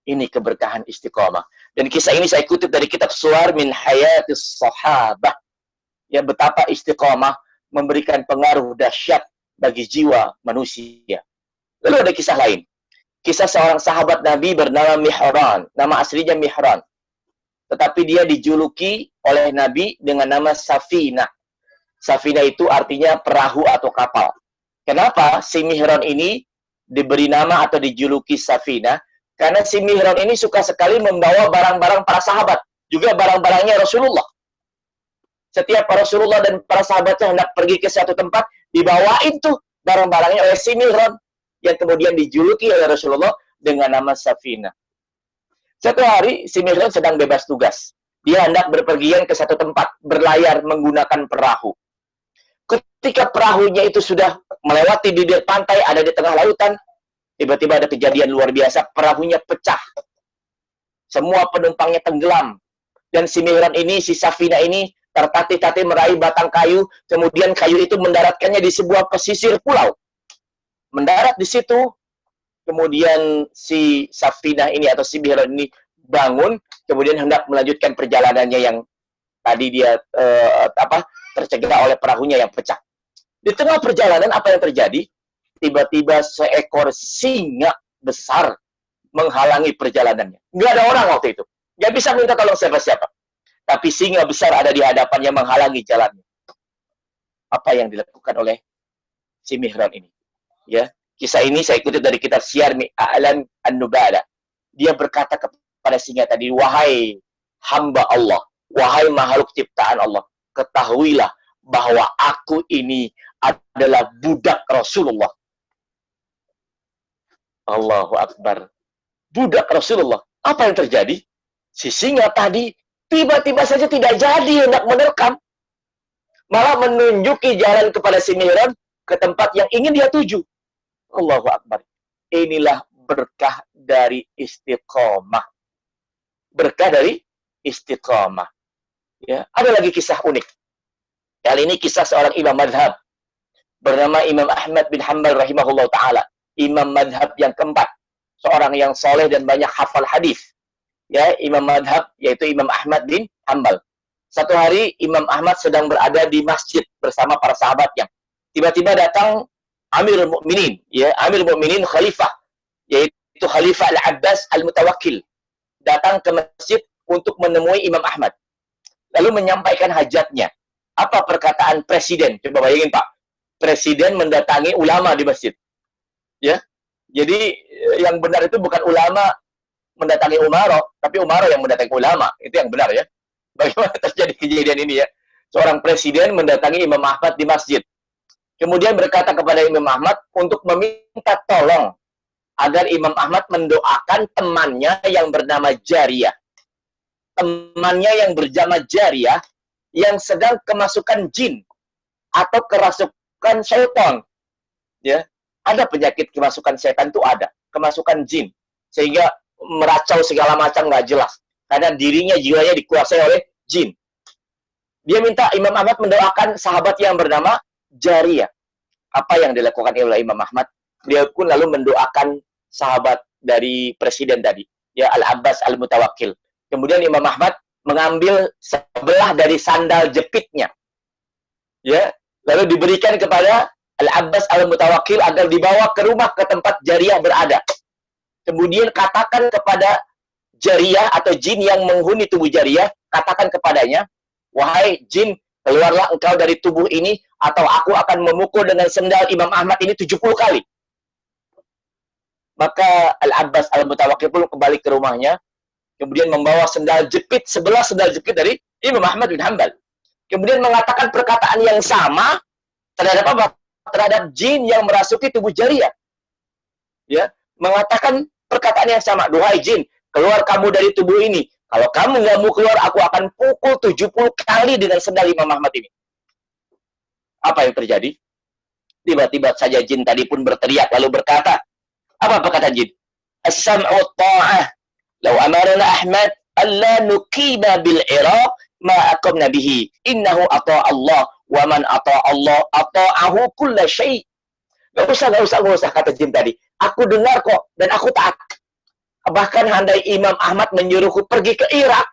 Ini keberkahan istiqomah. Dan kisah ini saya kutip dari kitab Suwar min Hayatis Sahabah. Ya, betapa istiqomah memberikan pengaruh dahsyat bagi jiwa manusia. Lalu ada kisah lain. Kisah seorang sahabat Nabi bernama Mihran. Nama aslinya Mihran. Tetapi dia dijuluki oleh Nabi dengan nama Safinah. Safinah itu artinya perahu atau kapal. Kenapa si Mihran ini diberi nama atau dijuluki Safinah? Karena si Mihran ini suka sekali membawa barang-barang para sahabat. Juga barang-barangnya Rasulullah. Setiap Rasulullah dan para sahabatnya hendak pergi ke suatu tempat, dibawain tuh barang-barangnya oleh si Mihran yang kemudian dijuluki oleh Rasulullah dengan nama Safinah. Satu hari si Mihran sedang bebas tugas. Dia hendak berpergian ke satu tempat, berlayar menggunakan perahu. Ketika perahunya itu sudah melewati bibir pantai, ada di tengah lautan, tiba-tiba ada kejadian luar biasa, perahunya pecah. Semua penumpangnya tenggelam. Dan si Mihran ini, si Safinah ini, tertatih-tatih meraih batang kayu, kemudian kayu itu mendaratkannya di sebuah pesisir pulau. Mendarat di situ, kemudian si Safinah ini atau si Mihran ini bangun, kemudian hendak melanjutkan perjalanannya yang tadi dia tercegah oleh perahunya yang pecah. Di tengah perjalanan apa yang terjadi? Tiba-tiba seekor singa besar menghalangi perjalanannya. Nggak ada orang waktu itu. Nggak bisa minta tolong siapa-siapa. Tapi singa besar ada di hadapannya menghalangi jalannya. Apa yang dilakukan oleh si Mihran ini? Ya, kisah ini saya ikuti dari kitab Syiar A'lam An-Nubala. Dia berkata kepada singa tadi, wahai hamba Allah, wahai makhluk ciptaan Allah, ketahuilah bahwa aku ini adalah budak Rasulullah. Allahu Akbar. Budak Rasulullah. Apa yang terjadi? Si singa tadi tiba-tiba saja tidak jadi hendak menerkam. Malah menunjuki jalan kepada si Mihran ke tempat yang ingin dia tuju. Allahu Akbar. Inilah berkah dari istiqomah. Berkah dari istiqomah. Ya, ada lagi kisah unik. Kali ini kisah seorang imam madhab bernama Imam Ahmad bin Hanbal rahimahullah ta'ala. Imam madhab yang keempat. Seorang yang soleh dan banyak hafal hadis. Ya, imam madhab yaitu Imam Ahmad bin Hanbal. Satu hari Imam Ahmad sedang berada di masjid bersama para sahabatnya. Tiba-tiba datang Amirul Mukminin, ya, Amirul Mukminin khalifah, yaitu Khalifah Al-Abbas Al-Mutawakkil. Datang ke masjid untuk menemui Imam Ahmad. Lalu menyampaikan hajatnya. Apa perkataan presiden? Coba bayangin, Pak. Presiden mendatangi ulama di masjid. Ya. Jadi yang benar itu bukan ulama mendatangi umaro, tapi umaro yang mendatangi ulama. Itu yang benar ya. Bagaimana terjadi kejadian ini ya? Seorang presiden mendatangi Imam Ahmad di masjid. Kemudian berkata kepada Imam Ahmad untuk meminta tolong agar Imam Ahmad mendoakan temannya yang bernama Jariyah. Temannya yang bernama Jariyah yang sedang kemasukan jin atau kerasukan syaitan. Ya, ada penyakit kemasukan setan itu ada, kemasukan jin sehingga meracau segala macam nggak jelas karena dirinya jiwanya dikuasai oleh jin. Dia minta Imam Ahmad mendoakan sahabat yang bernama Jariyah. Apa yang dilakukan oleh Imam Ahmad? Dia pun lalu mendoakan sahabat dari presiden tadi, ya Al-Abbas Al-Mutawakkil. Kemudian Imam Ahmad mengambil sebelah dari sandal jepitnya, ya, lalu diberikan kepada Al-Abbas Al-Mutawakkil agar dibawa ke rumah ke tempat Jariyah berada. Kemudian katakan kepada Jariyah atau jin yang menghuni tubuh Jariyah, katakan kepadanya, wahai jin, keluarlah engkau dari tubuh ini atau aku akan memukul dengan sendal Imam Ahmad ini 70 kali. Maka Al-Abbas Al-Mutawakkil pun kembali ke rumahnya, kemudian membawa sendal jepit, sebelah sendal jepit dari Imam Ahmad bin Hanbal. Kemudian mengatakan perkataan yang sama terhadap apa? Terhadap jin yang merasuki tubuh Jariyah. Ya, mengatakan perkataan yang sama, duhai jin, keluar kamu dari tubuh ini. Kalau kamu nggak mau keluar, aku akan pukul 70 kali dengan sendal Imam Ahmad ini. Apa yang terjadi? Tiba-tiba saja jin tadi pun berteriak lalu berkata, apa perkataan jin? As-sam'u ta'ah. Law amarna Ahmad alla nuqima bil Iraq ma aqamna bihi. Innahu ata'a Allah wa man ata'a Allah ata'ahu kulla syai'. Gak usah kata jin tadi. Aku dengar kok dan aku taat. Bahkan handai Imam Ahmad menyuruhku pergi ke Irak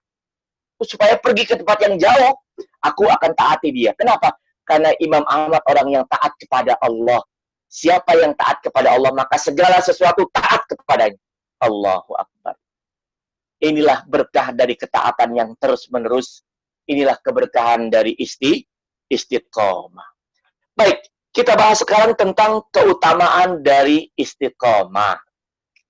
supaya pergi ke tempat yang jauh, aku akan taati dia. Kenapa? Karena Imam Ahmad orang yang taat kepada Allah. Siapa yang taat kepada Allah, maka segala sesuatu taat kepadanya. Allahu Akbar. Inilah berkah dari ketaatan yang terus-menerus. Inilah keberkahan dari istiqomah. Baik, kita bahas sekarang tentang keutamaan dari istiqomah.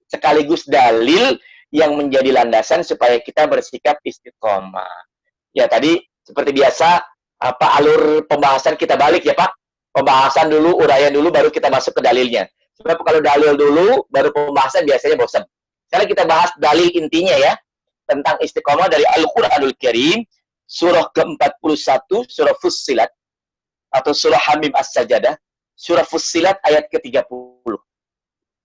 Sekaligus dalil yang menjadi landasan supaya kita bersikap istiqomah. Ya, tadi seperti biasa, alur pembahasan kita balik ya Pak. Pembahasan dulu, uraian dulu, baru kita masuk ke dalilnya. Sebab kalau dalil dulu, baru pembahasan biasanya bosan. Sekarang kita bahas dalil intinya ya, tentang istiqomah dari Al-Quranul Karim, surah ke-41, surah Fussilat, atau surah Hamim As-Sajadah, surah Fussilat ayat ke-30.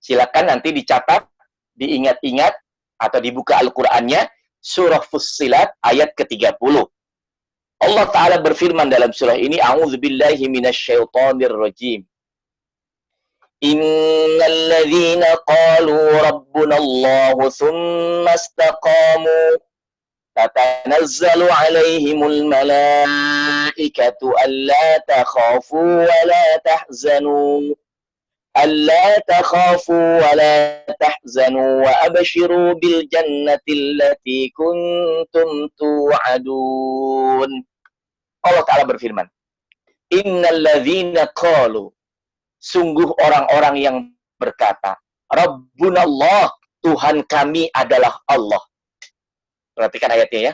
Silakan nanti dicatat, diingat-ingat, atau dibuka Al-Qurannya, surah Fussilat ayat ke-30. Allah Ta'ala berfirman dalam surah ini, A'udzubillahi minasyaitonir rajim. Innal ladzina qalu rabbuna Allahu tsumma istaqamu tatanazzalu 'alaihimul malaikatu alla takhafu wa la tahzanu ألا تخافوا ولا تحزنوا وأبشروا بالجنة التي كنتم توعدون. Allah Ta'ala berfirman, Innal ladzina qalu, sungguh orang-orang yang berkata, Rabbuna Allah, Tuhan kami adalah Allah. Perhatikan ayatnya ya.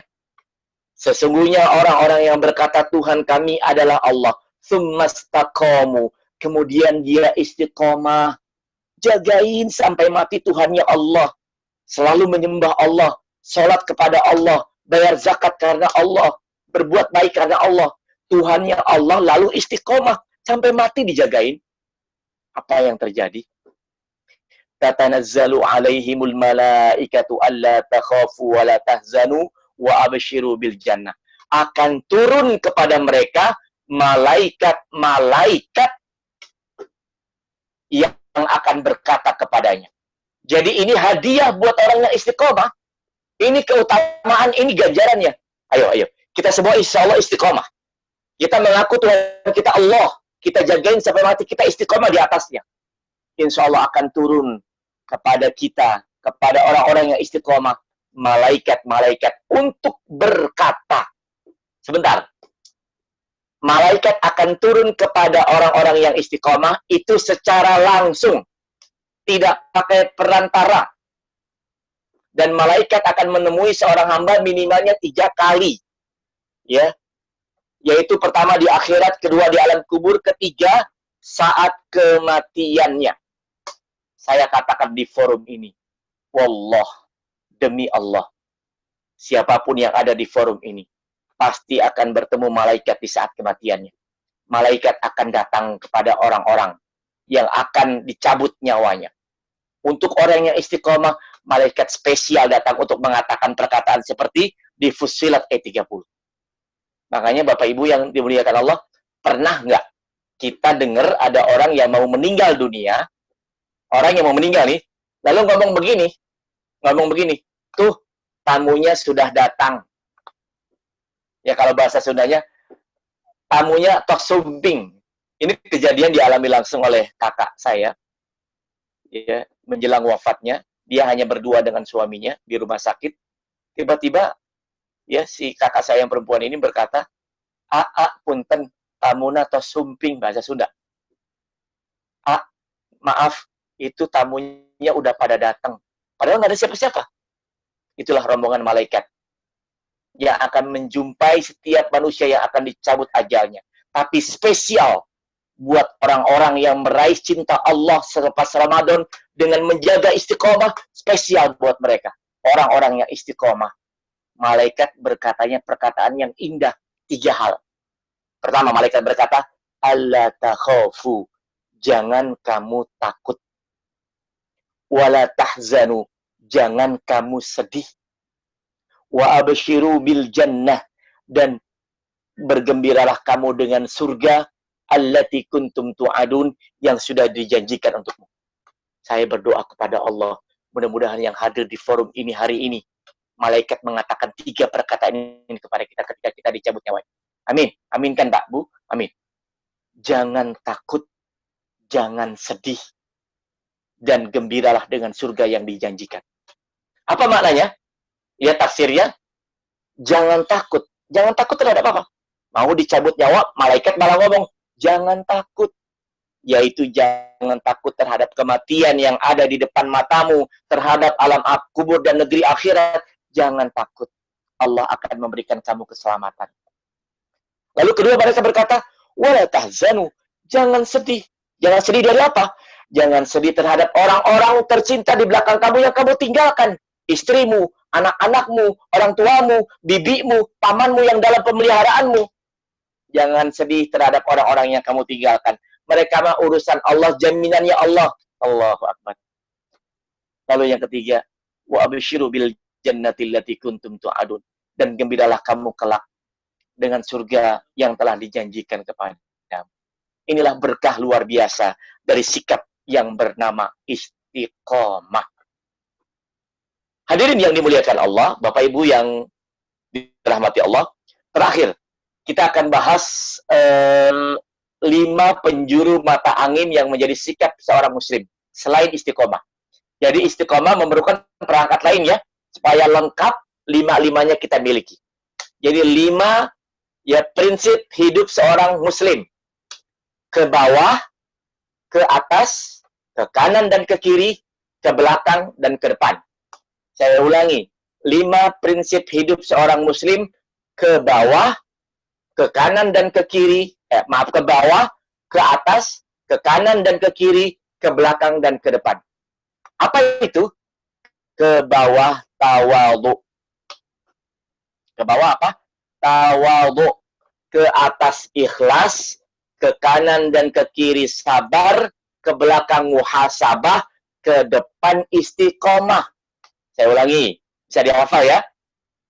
Sesungguhnya orang-orang yang berkata Tuhan kami adalah Allah, tsumastaqamu, kemudian dia istiqomah, jagain sampai mati Tuhannya Allah, selalu menyembah Allah, sholat kepada Allah, bayar zakat karena Allah, berbuat baik karena Allah, Tuhannya Allah, lalu istiqomah sampai mati dijagain. Apa yang terjadi? Tatanazzalu alaihimul malaikatu alla takhafu wa la tahzanu wa abshiru bil jannah. Akan turun kepada mereka malaikat-malaikat yang akan berkata kepadanya. Jadi ini hadiah buat orang yang istiqomah. Ini keutamaan, ini ganjarannya. Ayo, kita semua insya Allah istiqomah. Kita mengaku Tuhan kita Allah. Kita jagain sampai mati, kita istiqomah di atasnya. Insya Allah akan turun kepada kita, kepada orang-orang yang istiqomah, malaikat-malaikat untuk berkata. Sebentar. Malaikat akan turun kepada orang-orang yang istiqomah itu secara langsung, tidak pakai perantara. Dan malaikat akan menemui seorang hamba minimalnya 3 kali, ya, yaitu pertama di akhirat, kedua di alam kubur, ketiga saat kematiannya. Saya katakan di forum ini, wallah, demi Allah, siapapun yang ada di forum ini pasti akan bertemu malaikat di saat kematiannya. Malaikat akan datang kepada orang-orang yang akan dicabut nyawanya. Untuk orang yang istiqomah, malaikat spesial datang untuk mengatakan perkataan seperti di Fussilat ayat 30. Makanya Bapak Ibu yang dimuliakan Allah, pernah nggak kita dengar ada orang yang mau meninggal dunia, orang yang mau meninggal nih, lalu ngomong begini, tuh tamunya sudah datang. Ya kalau bahasa Sundanya, tamunya tos sumping. Ini kejadian dialami langsung oleh kakak saya. Ya, menjelang wafatnya, dia hanya berdua dengan suaminya di rumah sakit. Tiba-tiba, ya si kakak saya yang perempuan ini berkata, punten, tamuna tos sumping, bahasa Sunda. Maaf, itu tamunya udah pada datang. Padahal nggak ada siapa-siapa. Itulah rombongan malaikat yang akan menjumpai setiap manusia yang akan dicabut ajalnya. Tapi spesial buat orang-orang yang meraih cinta Allah selepas Ramadan dengan menjaga istiqomah, spesial buat mereka. Orang-orang yang istiqomah. Malaikat berkatanya perkataan yang indah. 3 hal. Pertama, malaikat berkata, alla takhafu, jangan kamu takut. Wala tahzanu, jangan kamu sedih. Wa abshiru bil jannah, dan bergembiralah kamu dengan surga allati kuntum tu'adun, yang sudah dijanjikan untukmu. Saya berdoa kepada Allah, mudah-mudahan yang hadir di forum ini hari ini, malaikat mengatakan 3 perkataan ini kepada kita ketika kita dicabut nyawa. Amin. Amin kan Pak, Bu? Amin. Jangan takut, jangan sedih, dan gembiralah dengan surga yang dijanjikan. Apa maknanya? Ya tafsirnya, jangan takut. Jangan takut terhadap apa? Mau dicabut nyawa, malaikat malah ngomong, jangan takut. Yaitu jangan takut terhadap kematian yang ada di depan matamu, terhadap alam kubur dan negeri akhirat. Jangan takut. Allah akan memberikan kamu keselamatan. Lalu kedua, mereka berkata, wala tahzanu, Jangan sedih. Jangan sedih dari apa? Jangan sedih terhadap orang-orang tercinta di belakang kamu yang kamu tinggalkan. Istrimu, anak-anakmu, orang tuamu, bibimu, pamanmu yang dalam pemeliharaanmu. Jangan sedih terhadap orang-orang yang kamu tinggalkan. Mereka mah urusan Allah, jaminannya Allah. Allahu Akbar. Lalu yang ketiga, wa absyiru bil jannati allati kuntum tu'adun. Dan gembiralah kamu kelak dengan surga yang telah dijanjikan kepadamu. Inilah berkah luar biasa dari sikap yang bernama istiqomah. Hadirin yang dimuliakan Allah, Bapak Ibu yang dirahmati Allah. Terakhir, kita akan bahas 5 penjuru mata angin yang menjadi sikap seorang muslim selain istiqomah. Jadi istiqomah memerlukan perangkat lain ya, supaya lengkap 5-5-nya kita miliki. Jadi 5 ya prinsip hidup seorang muslim. Ke bawah, ke atas, ke kanan dan ke kiri, ke belakang dan ke depan. Saya ulangi, 5 prinsip hidup seorang muslim: ke bawah, ke kanan dan ke kiri, ke bawah, ke atas, ke kanan dan ke kiri, ke belakang dan ke depan. Apa itu? Ke bawah tawadhu. Ke bawah apa? Tawadhu. Ke atas ikhlas, ke kanan dan ke kiri sabar, ke belakang muhasabah, ke depan istiqomah. Saya ulangi, bisa dihafal ya.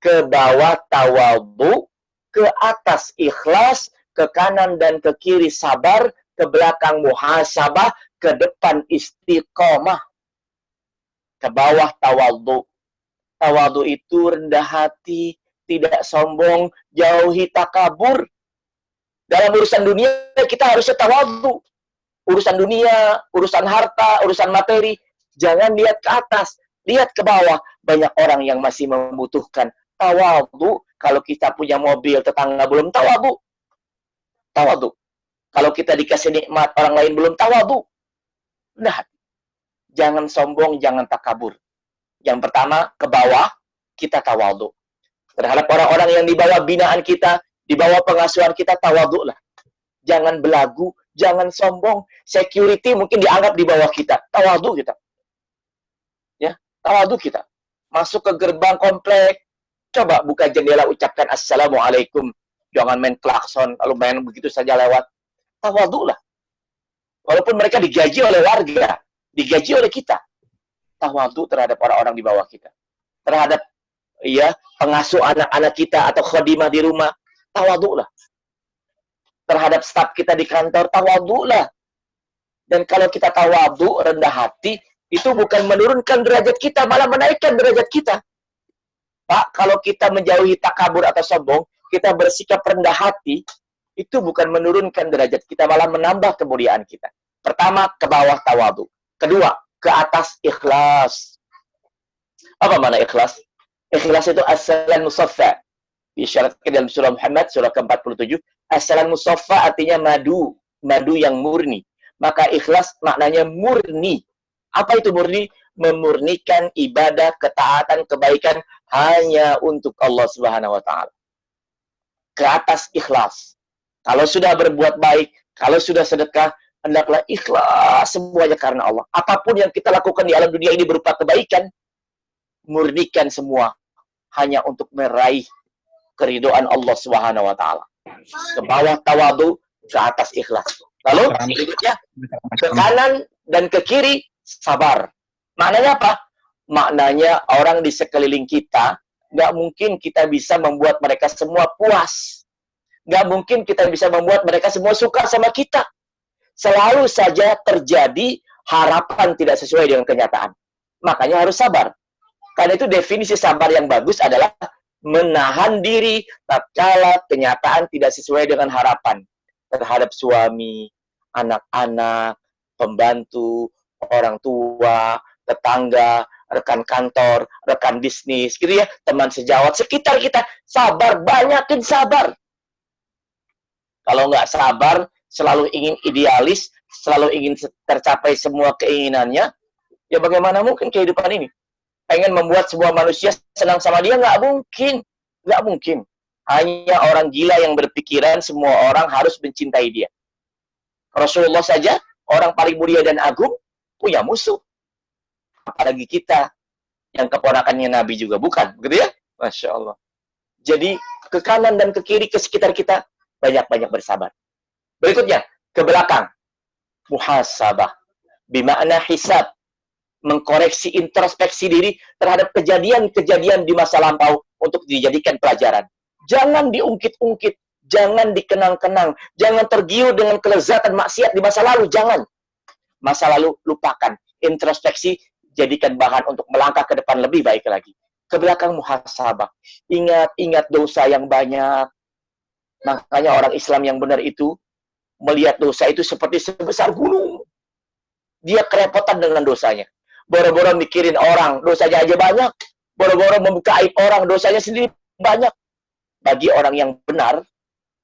Ke bawah tawadhu, ke atas ikhlas, ke kanan dan ke kiri sabar, ke belakang muhasabah, ke depan istiqomah. Ke bawah tawadhu. Tawadhu itu rendah hati, tidak sombong, jauhi takabur. Dalam urusan dunia kita harusnya tawadhu. Urusan dunia, urusan harta, urusan materi, jangan lihat ke atas, lihat ke bawah. Banyak orang yang masih membutuhkan tawadhu. Kalau kita punya mobil, tetangga belum tawadhu. Tawadhu. Kalau kita dikasih nikmat, orang lain belum tawadhu. Nah, jangan sombong, jangan takabur. Yang pertama, ke bawah, kita tawadhu. Terhadap orang-orang yang di bawah binaan kita, di bawah pengasuhan kita, tawadhu lah. Jangan belagu, jangan sombong. Security mungkin dianggap di bawah kita. Tawadhu kita. Ya, tawadhu kita. Masuk ke gerbang komplek, coba buka jendela, ucapkan assalamualaikum. Jangan main klakson, lalu main begitu saja lewat. Tawadhu lah. Walaupun mereka digaji oleh warga, digaji oleh kita. Tawadhu terhadap orang-orang di bawah kita. Terhadap ya pengasuh anak-anak kita atau khadimah di rumah, tawadhu lah. Terhadap staf kita di kantor, tawadhu lah. Dan kalau kita tawadhu, rendah hati, itu bukan menurunkan derajat kita, malah menaikkan derajat kita. Pak, kalau kita menjauhi takabur atau sombong, kita bersikap rendah hati, itu bukan menurunkan derajat kita, malah menambah kemuliaan kita. Pertama, ke bawah tawadhu. Kedua, ke atas ikhlas. Apa makna ikhlas? Ikhlas itu as-salan musaffa. Disyaratkan dalam surah Muhammad, surah ke-47. As-salan musaffa artinya madu. Madu yang murni. Maka ikhlas maknanya murni. Apa itu murni? Memurnikan ibadah, ketaatan, kebaikan hanya untuk Allah Subhanahu wa Ta'ala. Ke atas ikhlas. Kalau sudah berbuat baik, kalau sudah sedekah, hendaklah ikhlas semuanya karena Allah. Apapun yang kita lakukan di alam dunia ini berupa kebaikan, murnikan semua hanya untuk meraih keridhaan Allah Subhanahu wa Ta'ala. Ke bawah tawadhu, ke atas ikhlas. Lalu berikutnya ke kanan dan ke kiri sabar. Maknanya apa? Maknanya orang di sekeliling kita, nggak mungkin kita bisa membuat mereka semua puas. Nggak mungkin kita bisa membuat mereka semua suka sama kita. Selalu saja terjadi harapan tidak sesuai dengan kenyataan. Makanya harus sabar. Karena itu definisi sabar yang bagus adalah menahan diri tatkala kenyataan tidak sesuai dengan harapan terhadap suami, anak-anak, pembantu, orang tua, tetangga, rekan kantor, rekan bisnis, gitu ya, teman sejawat, sekitar kita. Sabar, banyakin sabar. Kalau nggak sabar, selalu ingin idealis, selalu ingin tercapai semua keinginannya, ya bagaimana mungkin kehidupan ini? Pengen membuat semua manusia senang sama dia, nggak mungkin. Nggak mungkin. Hanya orang gila yang berpikiran semua orang harus mencintai dia. Rasulullah saja, orang paling mulia dan agung, punya musuh. Apalagi kita, yang keponakannya Nabi juga, bukan? Begitu ya? Masya Allah. Jadi, ke kanan dan ke kiri, ke sekitar kita, banyak-banyak bersabar. Berikutnya, ke belakang. Muhasabah. Bimakna hisab. Mengkoreksi, introspeksi diri terhadap kejadian-kejadian di masa lampau untuk dijadikan pelajaran. Jangan diungkit-ungkit, jangan dikenang-kenang, jangan tergiur dengan kelezatan maksiat di masa lalu, jangan. Masa lalu lupakan, introspeksi, jadikan bahan untuk melangkah ke depan lebih baik lagi. Ke belakang muhasabah. Ingat dosa yang banyak. Makanya orang Islam yang benar itu melihat dosa itu seperti sebesar gunung. Dia kerepotan dengan dosanya. Boro-boro mikirin orang, dosanya aja banyak. Boro-boro membuka aib orang, dosanya sendiri banyak. Bagi orang yang benar,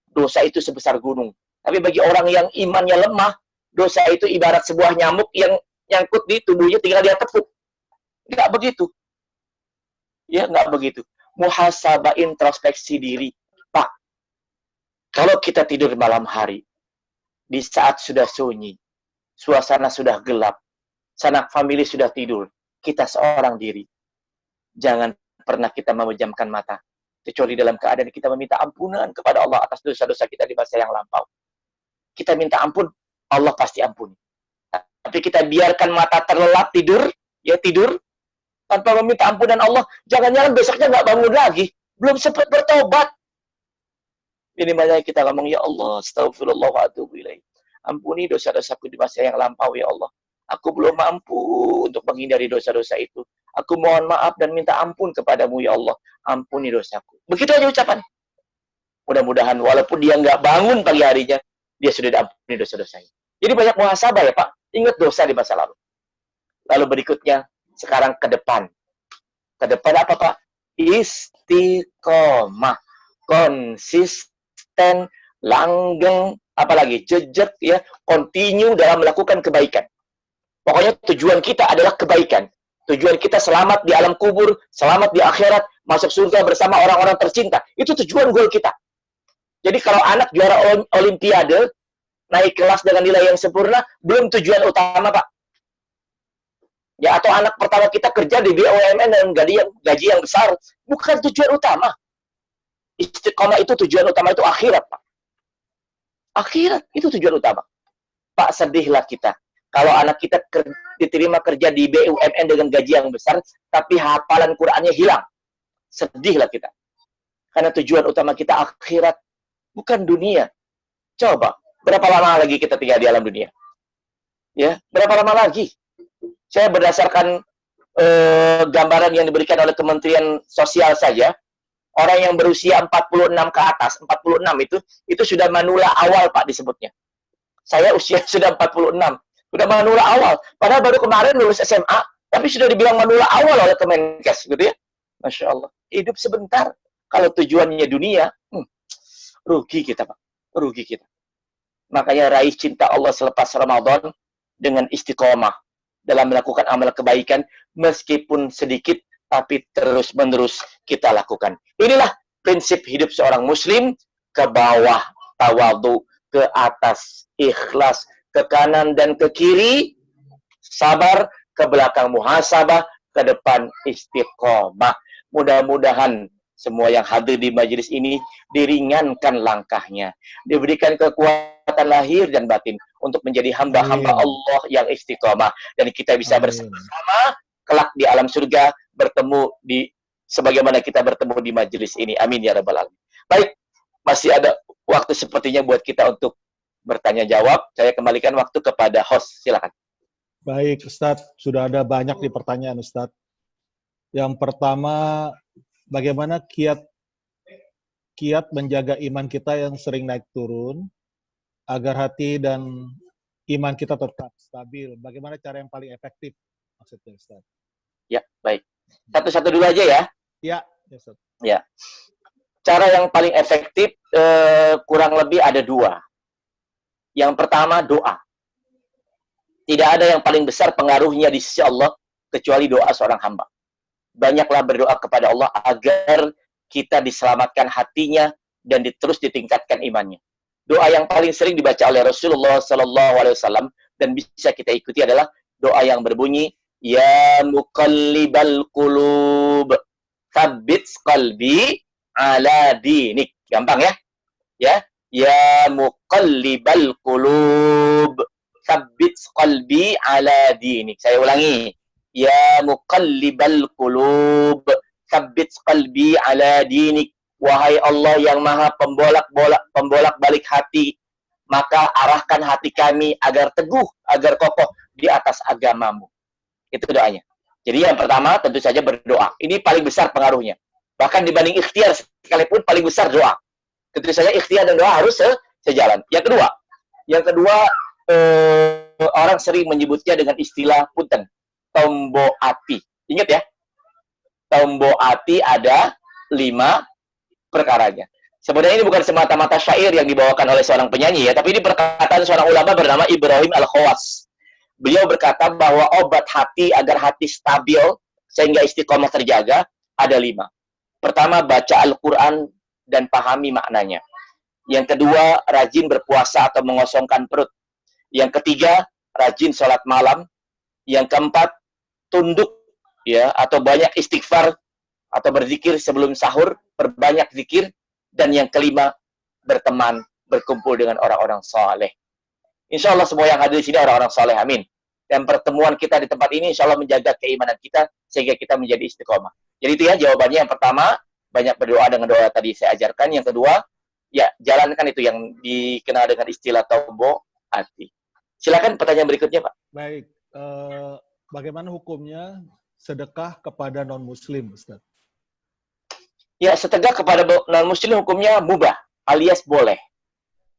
dosa itu sebesar gunung. Tapi bagi orang yang imannya lemah, dosa itu ibarat sebuah nyamuk yang nyangkut di tubuhnya, tinggal dia tepuk. Nggak begitu. Ya, nggak begitu. Muhasabah, introspeksi diri. Pak, kalau kita tidur malam hari, di saat sudah sunyi, suasana sudah gelap, sanak famili sudah tidur, kita seorang diri. Jangan pernah kita memejamkan mata, kecuali dalam keadaan kita meminta ampunan kepada Allah atas dosa-dosa kita di masa yang lampau. Kita minta ampun, Allah pasti ampuni. Tapi kita biarkan mata terlelap tidur, ya tidur, tanpa meminta ampunan Allah, jangan-jangan besoknya nggak bangun lagi, belum sempat bertobat. Minimalnya kita ngomong, ya Allah, astagfirullah wa atubu ilaih. Ampuni dosa-dosaku di masa yang lampau, ya Allah. Aku belum mampu untuk menghindari dosa-dosa itu. Aku mohon maaf dan minta ampun kepadamu, ya Allah. Ampuni dosaku. Begitu aja ucapan. Mudah-mudahan walaupun dia nggak bangun pagi harinya, dia sudah diampuni dosa-dosanya. Jadi banyak muhasabah ya Pak. Ingat dosa di masa lalu. Lalu berikutnya, sekarang ke depan. Ke depan apa Pak? Istiqomah. Konsisten, langgeng, apalagi jejak ya, continue dalam melakukan kebaikan. Pokoknya tujuan kita adalah kebaikan. Tujuan kita selamat di alam kubur, selamat di akhirat, masuk surga bersama orang-orang tercinta. Itu tujuan goal kita. Jadi kalau anak juara olimpiade, naik kelas dengan nilai yang sempurna, belum tujuan utama, Pak. Ya, atau anak pertama kita kerja di BUMN dengan gaji yang besar, bukan tujuan utama. Istiqomah itu tujuan utama, itu akhirat, Pak. Akhirat itu tujuan utama. Pak, sedihlah kita kalau anak kita diterima kerja di BUMN dengan gaji yang besar, tapi hafalan Qur'annya hilang. Sedihlah kita. Karena tujuan utama kita akhirat, bukan dunia. Coba, berapa lama lagi kita tinggal di alam dunia? Ya, berapa lama lagi? Saya berdasarkan gambaran yang diberikan oleh Kementerian Sosial saja, orang yang berusia 46 ke atas, 46 itu sudah manula awal, Pak, disebutnya. Saya usia sudah 46. Udah manula awal. Padahal baru kemarin lulus SMA, tapi sudah dibilang manula awal oleh Kemenkes, gitu ya. Masya Allah. Hidup sebentar. Kalau tujuannya dunia, rugi kita, Pak. Rugi kita. Makanya raih cinta Allah selepas Ramadan dengan istiqomah dalam melakukan amal kebaikan, meskipun sedikit, tapi terus-menerus kita lakukan. Inilah prinsip hidup seorang muslim, ke bawah tawadhu, ke atas ikhlas, ke kanan dan ke kiri sabar, ke belakang muhasabah, ke depan istiqomah. Mudah-mudahan semua yang hadir di majelis ini diringankan langkahnya, diberikan kekuatan lahir dan batin untuk menjadi hamba-hamba Allah yang istiqomah, dan kita bisa bersama-sama kelak di alam surga, bertemu di sebagaimana kita bertemu di majelis ini. Amin ya rabbal alamin. Baik, masih ada waktu sepertinya buat kita untuk bertanya jawab. Saya kembalikan waktu kepada host. Silakan. Baik, Ustadz. Sudah ada banyak di pertanyaan, Ustadz. Yang pertama, bagaimana kiat menjaga iman kita yang sering naik turun, agar hati dan iman kita tetap stabil? Bagaimana cara yang paling efektif? Maksudnya, Ustadz. Ya, baik. Satu-satu dulu aja ya. Ya, Ustadz. Ya. Cara yang paling efektif kurang lebih ada dua. Yang pertama, doa. Tidak ada yang paling besar pengaruhnya di sisi Allah kecuali doa seorang hamba. Banyaklah berdoa kepada Allah agar kita diselamatkan hatinya dan terus ditingkatkan imannya. Doa yang paling sering dibaca oleh Rasulullah Sallallahu Alaihi Wasallam dan bisa kita ikuti adalah doa yang berbunyi, Ya muqallibal qulub, tsabbit qalbi ala dinik. Gampang ya? Ya muqallibal qulub, tsabbit qalbi ala dinik. Saya ulangi. Ya muqallibal qulub, tsabbit qalbi ala dinik. Wahai Allah yang maha pembolak-balik hati, maka arahkan hati kami agar teguh, agar kokoh di atas agamamu. Itu doanya. Jadi yang pertama tentu saja berdoa. Ini paling besar pengaruhnya. Bahkan dibanding ikhtiar sekalipun paling besar doa. Tentu saja ikhtiar dan doa harus sejalan. Yang kedua orang sering menyebutnya dengan istilah punten, tombo ati. Ingat ya, tombo ati ada 5 perkaranya. Sebenarnya ini bukan semata-mata syair yang dibawakan oleh seorang penyanyi ya, tapi ini perkataan seorang ulama bernama Ibrahim Al-Khawas. Beliau berkata bahwa obat hati agar hati stabil sehingga istiqomah terjaga ada 5. Pertama, baca Al-Quran dan pahami maknanya. Yang kedua, rajin berpuasa atau mengosongkan perut. Yang ketiga, rajin sholat malam. Yang keempat, tunduk ya atau banyak istighfar atau berzikir sebelum sahur, perbanyak zikir. Dan yang kelima, berteman, berkumpul dengan orang-orang saleh. Insya Allah semua yang hadir di sini orang-orang saleh, amin. Dan pertemuan kita di tempat ini insya Allah menjaga keimanan kita sehingga kita menjadi istiqomah. Jadi itu ya jawabannya. Yang pertama, banyak berdoa dengan doa tadi saya ajarkan. Yang kedua, ya jalankan itu yang dikenal dengan istilah tombo hati. Silakan pertanyaan berikutnya, Pak. Baik, bagaimana hukumnya sedekah kepada non-muslim, Ustaz? Ya, sedekah kepada non-muslim hukumnya mubah, alias boleh.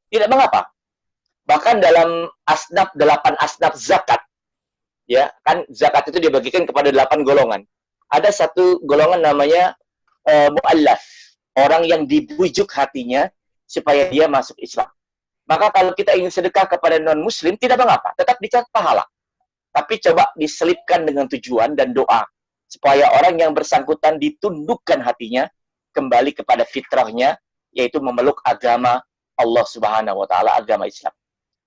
Tidak mengapa. Bahkan dalam 8 asnaf zakat, ya kan zakat itu dibagikan kepada 8 golongan. Ada satu golongan namanya mu'allaf, orang yang dibujuk hatinya supaya dia masuk Islam. Maka kalau kita ingin sedekah kepada non-muslim, tidak mengapa, tetap dicatat pahala. Tapi coba diselipkan dengan tujuan dan doa, supaya orang yang bersangkutan ditundukkan hatinya, kembali kepada fitrahnya, yaitu memeluk agama Allah Subhanahu wa Ta'ala, agama Islam.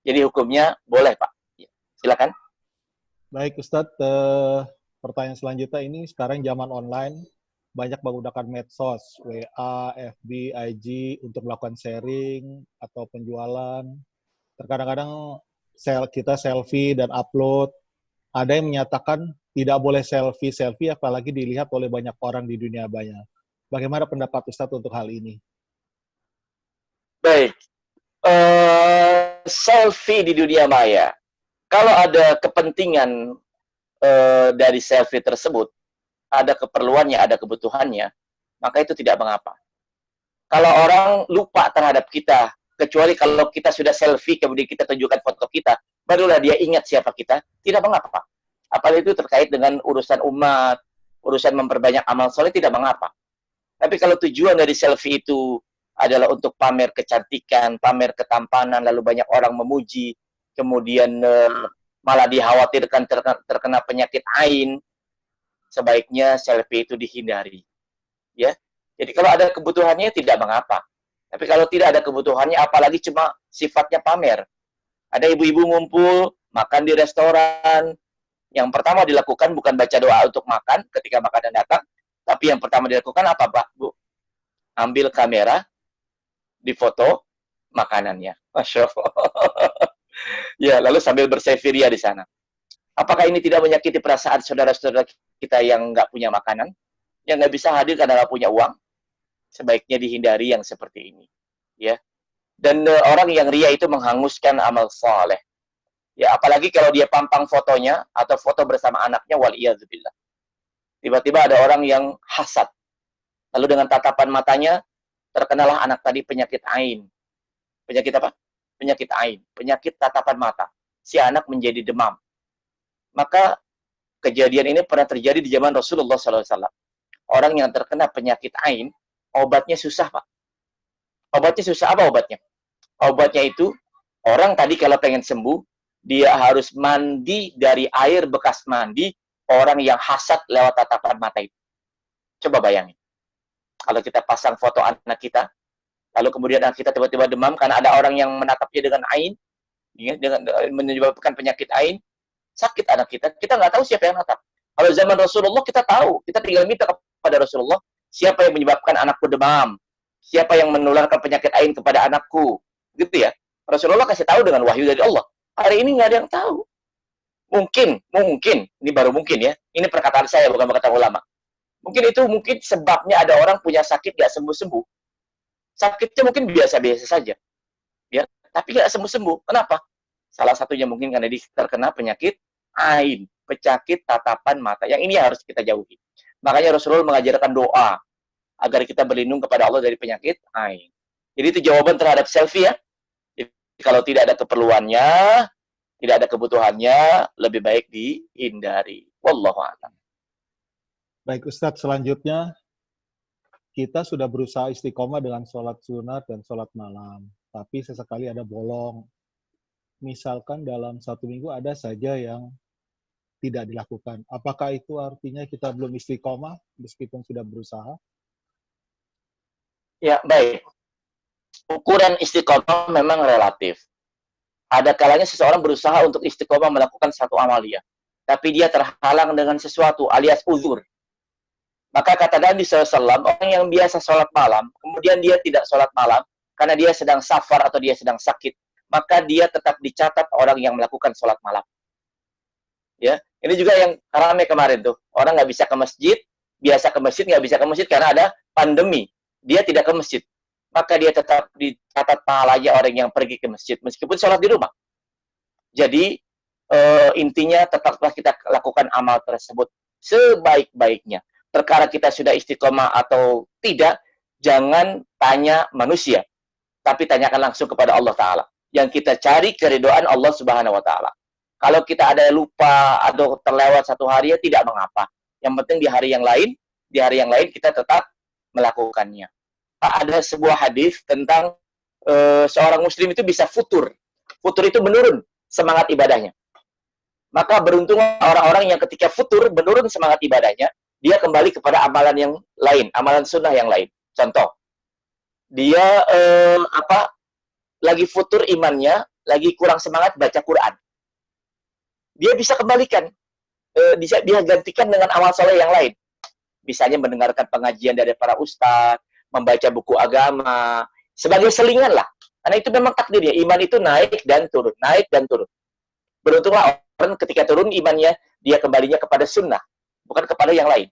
Jadi hukumnya boleh, Pak. Silakan. Baik, Ustadz. Pertanyaan selanjutnya ini sekarang zaman online, banyak menggunakan medsos, WA, FB, IG untuk melakukan sharing atau penjualan. Terkadang-kadang kita selfie dan upload. Ada yang menyatakan tidak boleh selfie, apalagi dilihat oleh banyak orang di dunia banyak. Bagaimana pendapat Ustadz untuk hal ini? Baik. Selfie di dunia maya. Kalau ada kepentingan dari selfie tersebut, ada keperluannya, ada kebutuhannya, maka itu tidak mengapa. Kalau orang lupa terhadap kita, kecuali kalau kita sudah selfie, kemudian kita tunjukkan foto kita, barulah dia ingat siapa kita, tidak mengapa. Apalagi itu terkait dengan urusan umat, urusan memperbanyak amal soleh, tidak mengapa. Tapi kalau tujuan dari selfie itu adalah untuk pamer kecantikan, pamer ketampanan, lalu banyak orang memuji, kemudian malah dikhawatirkan terkena penyakit ain, sebaiknya selfie itu dihindari. Ya. Jadi kalau ada kebutuhannya tidak mengapa. Tapi kalau tidak ada kebutuhannya, apalagi cuma sifatnya pamer. Ada ibu-ibu ngumpul, makan di restoran. Yang pertama dilakukan bukan baca doa untuk makan ketika makanan datang, tapi yang pertama dilakukan apa, Pak, Bu? Ambil kamera, difoto makanannya. Masya Allah. Ya, lalu sambil berselfie di sana. Apakah ini tidak menyakiti perasaan saudara-saudara kita yang nggak punya makanan? Yang nggak bisa hadir karena nggak punya uang? Sebaiknya dihindari yang seperti ini. Ya. Dan orang yang ria itu menghanguskan amal saleh. Ya, apalagi kalau dia pampang fotonya atau foto bersama anaknya, waliyadzubillah. Tiba-tiba ada orang yang hasad. Lalu dengan tatapan matanya, terkenalah anak tadi penyakit ain. Penyakit apa? Penyakit ain. Penyakit tatapan mata. Si anak menjadi demam. Maka kejadian ini pernah terjadi di zaman Rasulullah SAW. Orang yang terkena penyakit ain, obatnya susah, Pak. Obatnya susah. Apa obatnya? Obatnya itu, orang tadi kalau pengen sembuh, dia harus mandi dari air bekas mandi orang yang hasad lewat tatapan mata itu. Coba bayangin. Kalau kita pasang foto anak kita, lalu kemudian anak kita tiba-tiba demam karena ada orang yang menatapnya dengan ain, ya, dengan menyebabkan penyakit ain, sakit anak kita nggak tahu siapa yang natap. Kalau zaman Rasulullah kita tahu, kita tinggal minta kepada Rasulullah, siapa yang menyebabkan anakku demam, siapa yang menularkan penyakit ain kepada anakku, gitu ya. Rasulullah kasih tahu dengan wahyu dari Allah. Hari ini nggak ada yang tahu. Mungkin, ini baru mungkin ya, ini perkataan saya bukan perkataan ulama. Mungkin sebabnya ada orang punya sakit nggak sembuh-sembuh. Sakitnya mungkin biasa-biasa saja, ya, tapi nggak sembuh-sembuh. Kenapa? Salah satunya mungkin karena dia terkena penyakit ain, penyakit tatapan mata. Yang ini harus kita jauhi. Makanya Rasulullah mengajarkan doa agar kita berlindung kepada Allah dari penyakit ain. Jadi itu jawaban terhadap selfie ya. Jadi, kalau tidak ada keperluannya, tidak ada kebutuhannya, lebih baik dihindari. Wallahu a'lam. Baik Ustadz, selanjutnya kita sudah berusaha istiqomah dengan sholat sunat dan sholat malam, tapi sesekali ada bolong. Misalkan dalam 1 minggu ada saja yang tidak dilakukan. Apakah itu artinya kita belum istiqomah meskipun sudah berusaha? Ya, baik. Ukuran istiqomah memang relatif. Ada kalanya seseorang berusaha untuk istiqomah melakukan satu amalia, tapi dia terhalang dengan sesuatu alias uzur. Maka kata Nabi SAW, orang yang biasa sholat malam, kemudian dia tidak sholat malam, karena dia sedang safar atau dia sedang sakit, maka dia tetap dicatat orang yang melakukan sholat malam. Ya, ini juga yang ramai kemarin tuh. Orang nggak bisa ke masjid, biasa ke masjid, nggak bisa ke masjid karena ada pandemi. Dia tidak ke masjid. Maka dia tetap dicatat pahalanya orang yang pergi ke masjid, meskipun sholat di rumah. Jadi, intinya tetaplah kita lakukan amal tersebut sebaik-baiknya. Perkara kita sudah istiqomah atau tidak, jangan tanya manusia, tapi tanyakan langsung kepada Allah Ta'ala. Yang kita cari keridhaan Allah Subhanahu Wa Ta'ala. Kalau kita ada lupa atau terlewat 1 hari, ya tidak mengapa. Yang penting di hari yang lain kita tetap melakukannya. Ada sebuah hadis tentang seorang muslim itu bisa futur. Futur itu menurun semangat ibadahnya. Maka beruntung orang-orang yang ketika futur menurun semangat ibadahnya, dia kembali kepada amalan yang lain, amalan sunnah yang lain. Contoh, dia lagi futur imannya, lagi kurang semangat baca Quran. Dia bisa kembalikan, dia gantikan dengan amal soleh yang lain. Misalnya mendengarkan pengajian dari para ustadz, membaca buku agama, sebagai selingan lah. Karena itu memang takdirnya, iman itu naik dan turun, naik dan turun. Beruntunglah orang ketika turun imannya, dia kembalinya kepada sunnah, bukan kepada yang lain.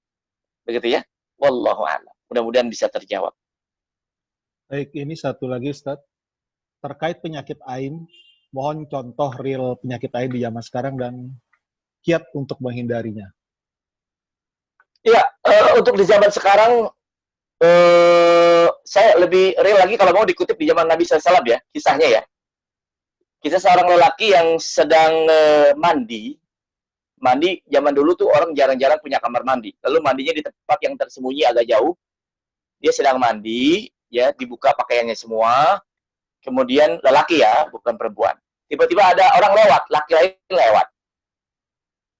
Begitu ya? Wallahu a'lam. Mudah-mudahan bisa terjawab. Baik, ini satu lagi Ustadz. Terkait penyakit ain, mohon contoh real penyakit ain di zaman sekarang dan kiat untuk menghindarinya. Iya, untuk di zaman sekarang, saya lebih real lagi kalau mau dikutip di zaman Nabi SAW ya, kisahnya ya. Kisah seorang lelaki yang sedang mandi zaman dulu tuh orang jarang-jarang punya kamar mandi. Lalu mandinya di tempat yang tersembunyi agak jauh. Dia sedang mandi, ya dibuka pakaiannya semua. Kemudian lelaki ya, bukan perempuan. Tiba-tiba ada orang lewat, laki-laki lewat.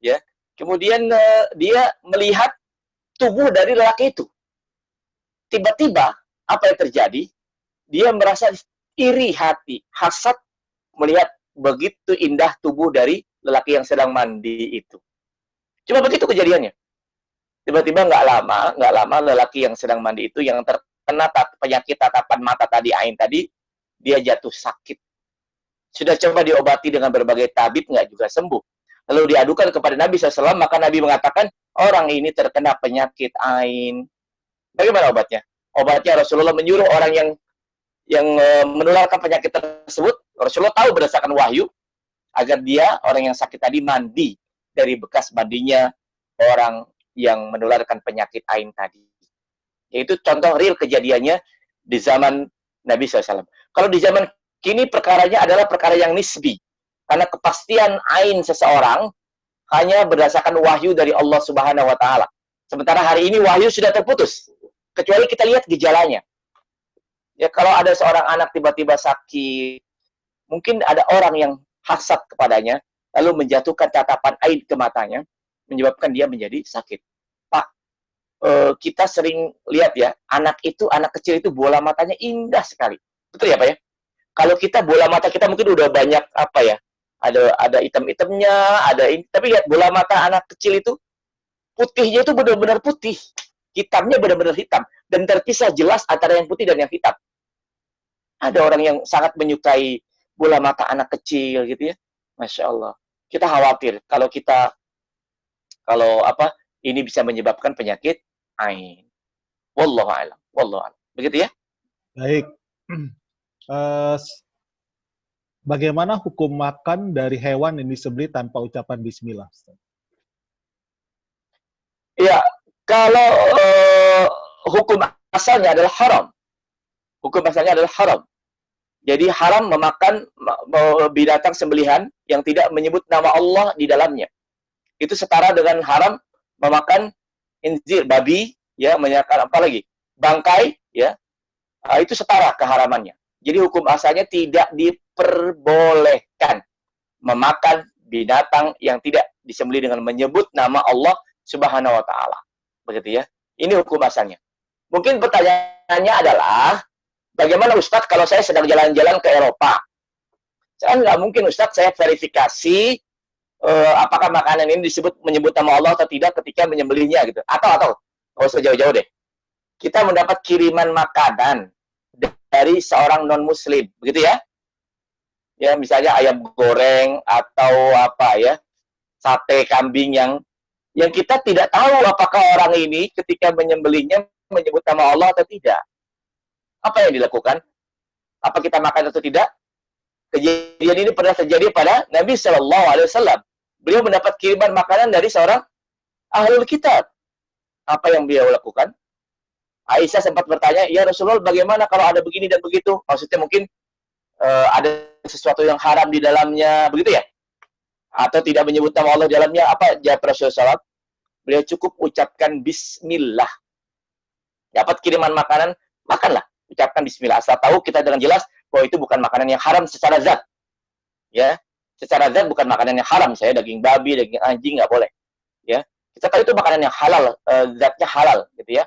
Ya. Kemudian dia melihat tubuh dari lelaki itu. Tiba-tiba apa yang terjadi? Dia merasa iri hati, hasad melihat begitu indah tubuh dari lelaki yang sedang mandi itu. Cuma begitu kejadiannya. Tiba-tiba nggak lama lelaki yang sedang mandi itu yang terkena penyakit tatapan mata tadi, ain tadi, dia jatuh sakit. Sudah coba diobati dengan berbagai tabib, nggak juga sembuh. Lalu diadukan kepada Nabi SAW, maka Nabi mengatakan, orang ini terkena penyakit ain. Bagaimana obatnya? Obatnya Rasulullah menyuruh orang yang menularkan penyakit tersebut, Rasulullah tahu berdasarkan wahyu, agar dia, orang yang sakit tadi, mandi dari bekas mandinya orang yang menularkan penyakit ain tadi. Yaitu contoh real kejadiannya di zaman Nabi SAW. Kalau di zaman kini perkaranya adalah perkara yang nisbi. Karena kepastian ain seseorang hanya berdasarkan wahyu dari Allah Subhanahu wa Ta'ala. Sementara hari ini wahyu sudah terputus. Kecuali kita lihat gejalanya. Ya, kalau ada seorang anak tiba-tiba sakit, mungkin ada orang yang hasad kepadanya, lalu menjatuhkan tatapan ain ke matanya, menyebabkan dia menjadi sakit. Pak, kita sering lihat ya, anak kecil itu bola matanya indah sekali. Betul ya, Pak ya? Kalau kita bola mata kita mungkin udah banyak apa ya? Ada item-itemnya, tapi lihat bola mata anak kecil itu putihnya itu benar-benar putih. Hitamnya benar-benar hitam dan terpisah jelas antara yang putih dan yang hitam. Ada orang yang sangat menyukai bola mata anak kecil gitu ya. Masya Allah. Kita khawatir kalau ini bisa menyebabkan penyakit ain. Wallahu a'lam. Wallahu a'lam. Begitu ya? Baik. Bagaimana hukum makan dari hewan yang disembelih tanpa ucapan bismillah? Ya, kalau hukum asalnya adalah haram. Hukum asalnya adalah haram. Jadi haram memakan binatang sembelihan yang tidak menyebut nama Allah di dalamnya. Itu setara dengan haram memakan inzir, babi, ya, menyatakan apa lagi? Bangkai, ya. Itu setara keharamannya. Jadi hukum asalnya tidak diperbolehkan memakan binatang yang tidak disembelih dengan menyebut nama Allah Subhanahu wa taala. Begitu ya. Ini hukum asalnya. Mungkin pertanyaannya adalah, bagaimana Ustadz kalau saya sedang jalan-jalan ke Eropa? Saya nggak mungkin Ustadz saya verifikasi apakah makanan ini menyebut nama Allah atau tidak ketika menyembelihnya gitu. Atau nggak usah jauh-jauh deh. Kita mendapat kiriman makanan dari seorang non-muslim, begitu ya? Ya, misalnya ayam goreng atau apa ya, sate kambing yang kita tidak tahu apakah orang ini ketika menyembelihnya menyebut nama Allah atau tidak. Apa yang dilakukan? Apa kita makan atau tidak? Kejadian ini pernah terjadi pada Nabi Shallallahu Alaihi Wasallam. Beliau mendapat kiriman makanan dari seorang ahlul kitab. Apa yang beliau lakukan? Aisyah sempat bertanya, ya Rasulullah, bagaimana kalau ada begini dan begitu? Maksudnya mungkin ada sesuatu yang haram di dalamnya, begitu ya? Atau tidak menyebut nama Allah di dalamnya. Apa jawab Rasulullah SAW? Beliau cukup ucapkan Bismillah. Dapat kiriman makanan, makanlah. Ucapkan Bismillah. Asal tahu kita dengan jelas bahwa itu bukan makanan yang haram secara zat. Ya, secara zat bukan makanan yang haram. Saya daging babi, daging anjing nggak boleh. Ya, kita tahu itu makanan yang halal, zatnya halal, gitu ya.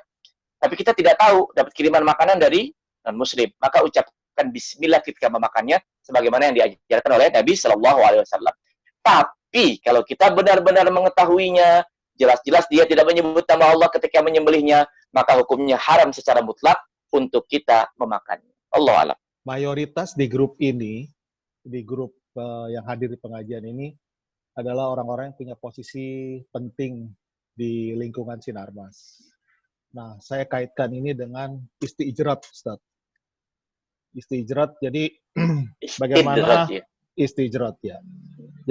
Tapi kita tidak tahu, dapat kiriman makanan dari non-muslim. Maka ucapkan Bismillah ketika memakannya, sebagaimana yang diajarkan oleh Nabi Shallallahu Alaihi Wasallam. Tapi kalau kita benar-benar mengetahuinya, jelas-jelas dia tidak menyebut nama Allah ketika menyembelihnya, maka hukumnya haram secara mutlak untuk kita memakannya. Allah alam. Mayoritas di grup ini, di grup yang hadir di pengajian ini, adalah orang-orang yang punya posisi penting di lingkungan Sinarmas. Nah, saya kaitkan ini dengan istijrat, Ustaz. Istijrat, jadi bagaimana istijrat ya.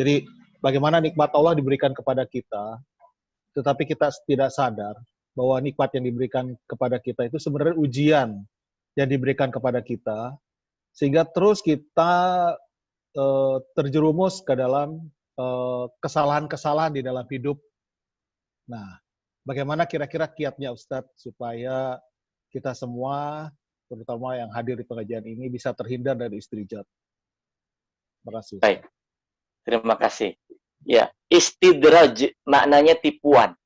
Jadi bagaimana nikmat Allah diberikan kepada kita, tetapi kita tidak sadar bahwa nikmat yang diberikan kepada kita itu sebenarnya ujian yang diberikan kepada kita, sehingga terus kita terjerumus ke dalam kesalahan-kesalahan di dalam hidup. Nah, bagaimana kira-kira kiatnya Ustadz supaya kita semua, terutama yang hadir di pengajian ini, bisa terhindar dari istijrat? Terima kasih. Baik, terima kasih. Ya, istidraj maknanya tipuan.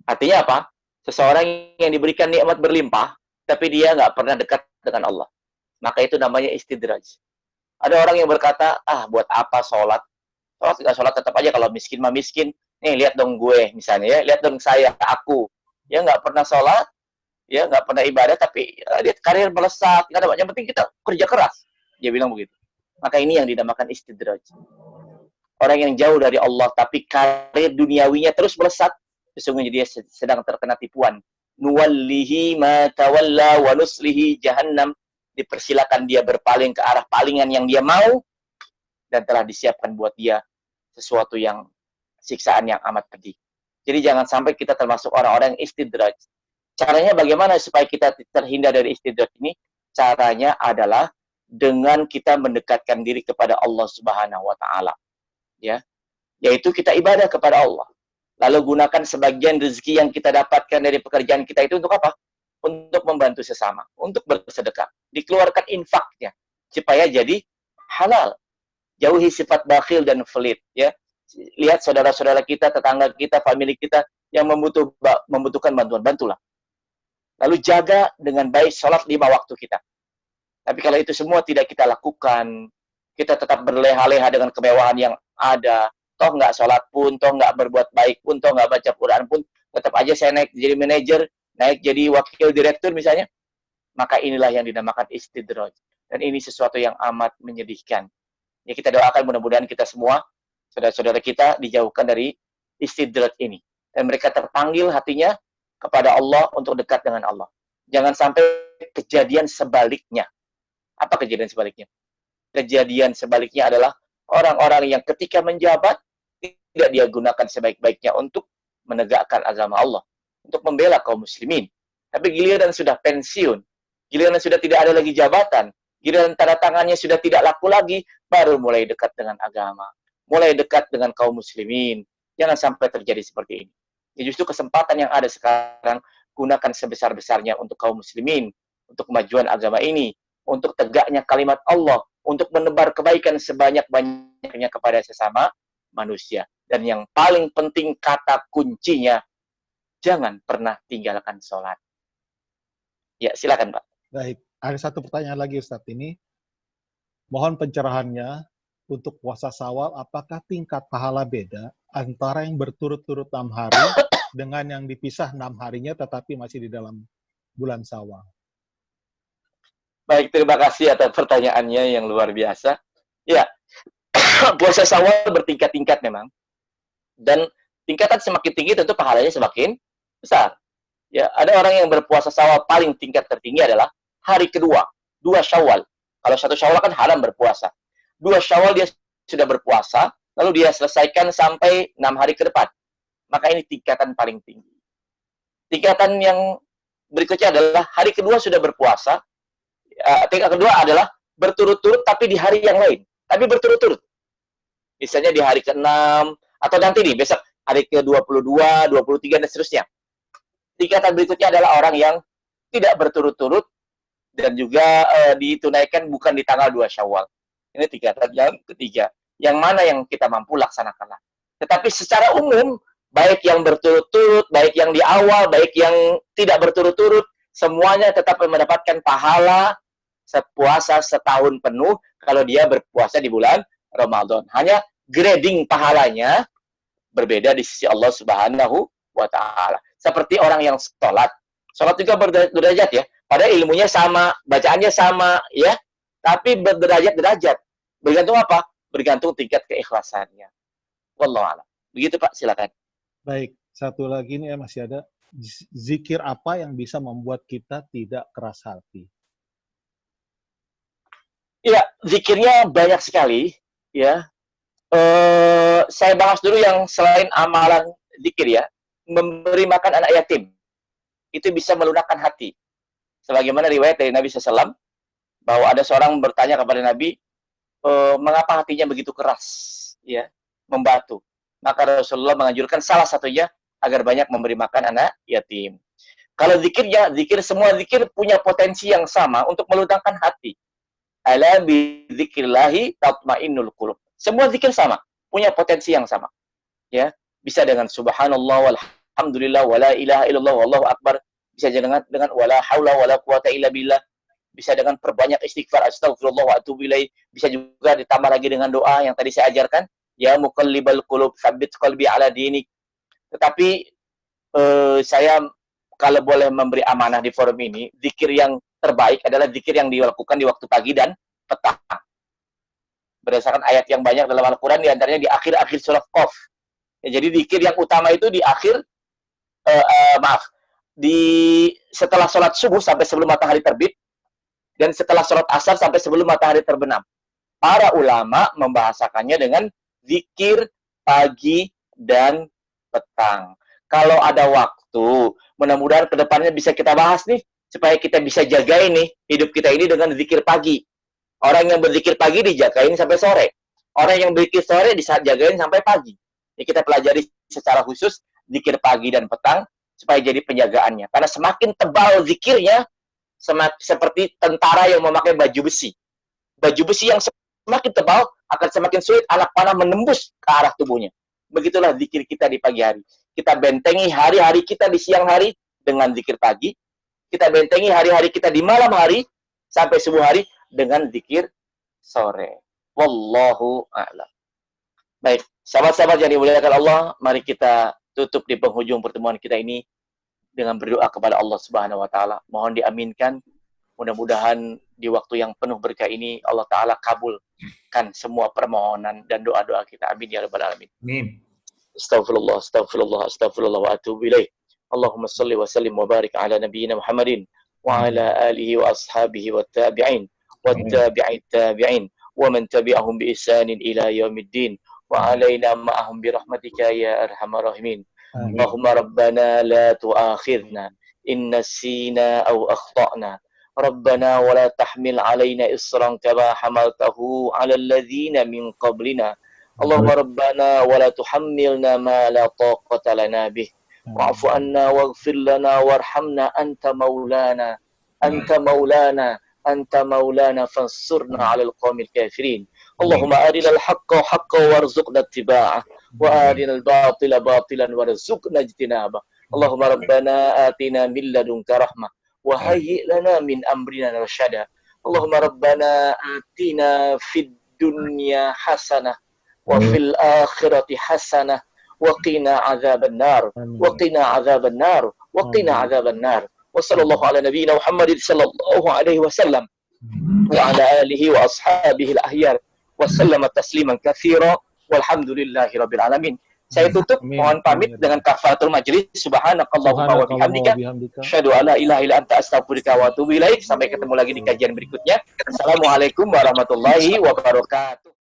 Artinya apa? Seseorang yang diberikan nikmat berlimpah, tapi dia nggak pernah dekat dengan Allah. Maka itu namanya istidraj. Ada orang yang berkata, buat apa sholat? Sholat nggak sholat tetap aja, kalau miskin mah miskin. Nih, lihat dong gue, misalnya ya. Lihat dong saya, aku. Ya nggak pernah sholat, ya nggak pernah ibadah, tapi dia karir melesat. Nggak ada, yang penting kita kerja keras. Dia bilang begitu. Maka ini yang dinamakan istidraj. Orang yang jauh dari Allah, tapi karir duniawinya terus melesat, sesungguhnya dia sedang terkena tipuan. Nuwallihi ma tawalla wa nuslihi jahannam. Dipersilakan dia berpaling ke arah palingan yang dia mau, dan telah disiapkan buat dia sesuatu yang siksaan yang amat pedih. Jadi jangan sampai kita termasuk orang-orang yang istidraj. Caranya bagaimana supaya kita terhindar dari istidraj ini? Caranya adalah dengan kita mendekatkan diri kepada Allah Subhanahu wa taala. Ya. Yaitu kita ibadah kepada Allah. Lalu gunakan sebagian rezeki yang kita dapatkan dari pekerjaan kita itu untuk apa? Untuk membantu sesama, untuk bersedekah. Dikeluarkan infaknya supaya jadi halal. Jauhi sifat bakhil dan pelit, ya. Lihat saudara-saudara kita, tetangga kita, famili kita yang membutuhkan bantuan, bantulah. Lalu jaga dengan baik sholat 5 waktu kita. Tapi kalau itu semua tidak kita lakukan, kita tetap berleha-leha dengan kemewahan yang ada, toh nggak sholat pun, toh nggak berbuat baik pun, toh nggak baca Quran pun, tetap aja saya naik jadi manajer, naik jadi wakil direktur misalnya, maka inilah yang dinamakan istidraj. Dan ini sesuatu yang amat menyedihkan. Ya kita doakan mudah-mudahan kita semua, saudara-saudara kita dijauhkan dari istidraj ini. Dan mereka terpanggil hatinya kepada Allah untuk dekat dengan Allah. Jangan sampai kejadian sebaliknya. Apa kejadian sebaliknya? Kejadian sebaliknya adalah orang-orang yang ketika menjabat tidak dia gunakan sebaik-baiknya untuk menegakkan agama Allah, untuk membela kaum muslimin. Tapi giliran sudah pensiun, giliran sudah tidak ada lagi jabatan, giliran tanda tangannya sudah tidak laku lagi, baru mulai dekat dengan agama, mulai dekat dengan kaum muslimin. Jangan sampai terjadi seperti ini. Ya justru kesempatan yang ada sekarang, gunakan sebesar-besarnya untuk kaum muslimin, untuk kemajuan agama ini, untuk tegaknya kalimat Allah, untuk menebar kebaikan sebanyak-banyaknya kepada sesama manusia. Dan yang paling penting kata kuncinya, jangan pernah tinggalkan sholat. Ya, silakan Pak. Baik, ada satu pertanyaan lagi Ustadz ini. Mohon pencerahannya untuk puasa Syawal, apakah tingkat pahala beda antara yang berturut-turut 6 hari dengan yang dipisah 6 harinya tetapi masih di dalam bulan Syawal? Baik, terima kasih atas pertanyaannya yang luar biasa. Ya, puasa Syawal bertingkat-tingkat memang. Dan tingkatan semakin tinggi tentu pahalanya semakin besar. Ya, ada orang yang berpuasa Syawal paling tingkat tertinggi adalah hari kedua, 2 Syawal. Kalau 1 Syawal kan haram berpuasa. 2 Syawal dia sudah berpuasa, lalu dia selesaikan sampai 6 hari ke depan. Maka ini tingkatan paling tinggi. Tingkatan yang berikutnya adalah hari kedua sudah berpuasa. Tingkat kedua adalah berturut-turut tapi di hari yang lain. Tapi berturut-turut. Misalnya di hari ke-6, atau nanti nih, besok hari ke-22, 23, dan seterusnya. Tingkatan berikutnya adalah orang yang tidak berturut-turut dan juga ditunaikan bukan di tanggal 2 Syawal. Ini tingkatan yang ketiga. Yang mana yang kita mampu laksanakanlah. Tetapi secara umum, baik yang berturut-turut, baik yang di awal, baik yang tidak berturut-turut, semuanya tetap mendapatkan pahala sepuasa setahun penuh kalau dia berpuasa di bulan Ramadan. Hanya grading pahalanya berbeda di sisi Allah Subhanahu wa Ta'ala. Seperti orang yang sholat. Sholat juga berderajat ya. Padahal ilmunya sama, bacaannya sama ya. Tapi berderajat-derajat. Bergantung apa? Bergantung tingkat keikhlasannya. Wallahu a'lam. Begitu Pak, silakan. Baik, satu lagi nih ya masih ada. Zikir apa yang bisa membuat kita tidak keras hati? Iya, zikirnya banyak sekali ya. Saya bahas dulu yang selain amalan zikir ya. Memberi makan anak yatim. Itu bisa melunakkan hati. Sebagaimana riwayat dari Nabi SAW, bahwa ada seorang bertanya kepada Nabi, mengapa hatinya begitu keras, ya, membatu. Maka Rasulullah menganjurkan salah satunya agar banyak memberi makan anak yatim. Kalau zikirnya, semua zikir punya potensi yang sama untuk melunakkan hati. Ala bi dzikrillahi tatmainnul qulub. Semua zikir sama, punya potensi yang sama. Ya, bisa dengan subhanallah walhamdulillah wala ilaha illallah wallahu akbar, bisa dengan wala haula wala quwata illa billah, bisa dengan perbanyak istighfar astagfirullah wa atubu ilaih, bisa juga ditambah lagi dengan doa yang tadi saya ajarkan, ya muqallibal qulub tsabbit qalbi ala dinik. Tetapi saya kalau boleh memberi amanah di forum ini, zikir yang terbaik adalah zikir yang dilakukan di waktu pagi dan petang. Berdasarkan ayat yang banyak dalam Al-Quran, diantaranya di akhir-akhir surat Qaf. Ya, jadi zikir yang utama itu di akhir, setelah sholat subuh sampai sebelum matahari terbit, dan setelah sholat asar sampai sebelum matahari terbenam. Para ulama membahasakannya dengan zikir pagi dan petang. Kalau ada waktu, mudah-mudahan kedepannya bisa kita bahas nih, supaya kita bisa jagain nih hidup kita ini dengan zikir pagi. Orang yang berzikir pagi dijagain sampai sore. Orang yang berzikir sore dijagain sampai pagi. Ya, kita pelajari secara khusus zikir pagi dan petang supaya jadi penjagaannya. Karena semakin tebal zikirnya, seperti tentara yang memakai baju besi. Baju besi yang semakin tebal akan semakin sulit anak panah menembus ke arah tubuhnya. Begitulah zikir kita di pagi hari. Kita bentengi hari-hari kita di siang hari dengan zikir pagi. Kita bentengi hari-hari kita di malam hari sampai subuh hari dengan zikir sore. Wallahu a'lam. Baik, sahabat-sahabat yang dimuliakan Allah, mari kita tutup di penghujung pertemuan kita ini dengan berdoa kepada Allah Subhanahu wa taala. Mohon diaminkan. Mudah-mudahan di waktu yang penuh berkah ini Allah taala kabulkan semua permohonan dan doa-doa kita. Amin ya rabbal alamin. Amin. Astaghfirullah, astaghfirullah, astaghfirullah wa atubu ilaih. Allahumma salli wa sallim wa barik ala nabiyyina Muhammadin wa ala alihi wa ashabihi wa tabi'in wa tabi'it tabi'in wa man tabi'ahum bi ihsanin ila yaumiddin wa alaina ma'ahum bi rahmatika ya arhamar rahimin. Allahumma rabbana la tu'akhidna in nasina aw akhtana. ربنا ولا تحمل علينا إصرا كما حملته على الذين من قبلنا اللهم ربنا ولا تحملنا ما لا طاقة لنا به واعف عنا واغفر لنا وارحمنا أنت مولانا فانصرنا على القوم الكافرين اللهم أرنا الحق حقا وارزقنا اتباعه وأرنا الباطل باطلا وارزقنا اجتنابه اللهم ربنا آتنا من لدنك رحمة وهيئ لنا من أمرنا رشدا اللهم ربنا آتنا في الدنيا حسنة وفي الآخرة حسنة وقنا عذاب النار وقنا عذاب النار وصلى الله على نبينا محمد صلى الله عليه وسلم وعلى آله وأصحابه الأخيار وسلم تسليما كثيرا والحمد لله رب العالمين. Saya tutup, mohon pamit dengan kafaratul majlis. Subhanakallahumma wa bihamdika, asyhadu an la ilaha illa anta, astaghfiruka wa atubu ilaik. Sampai ketemu lagi di kajian berikutnya. Assalamualaikum warahmatullahi wabarakatuh.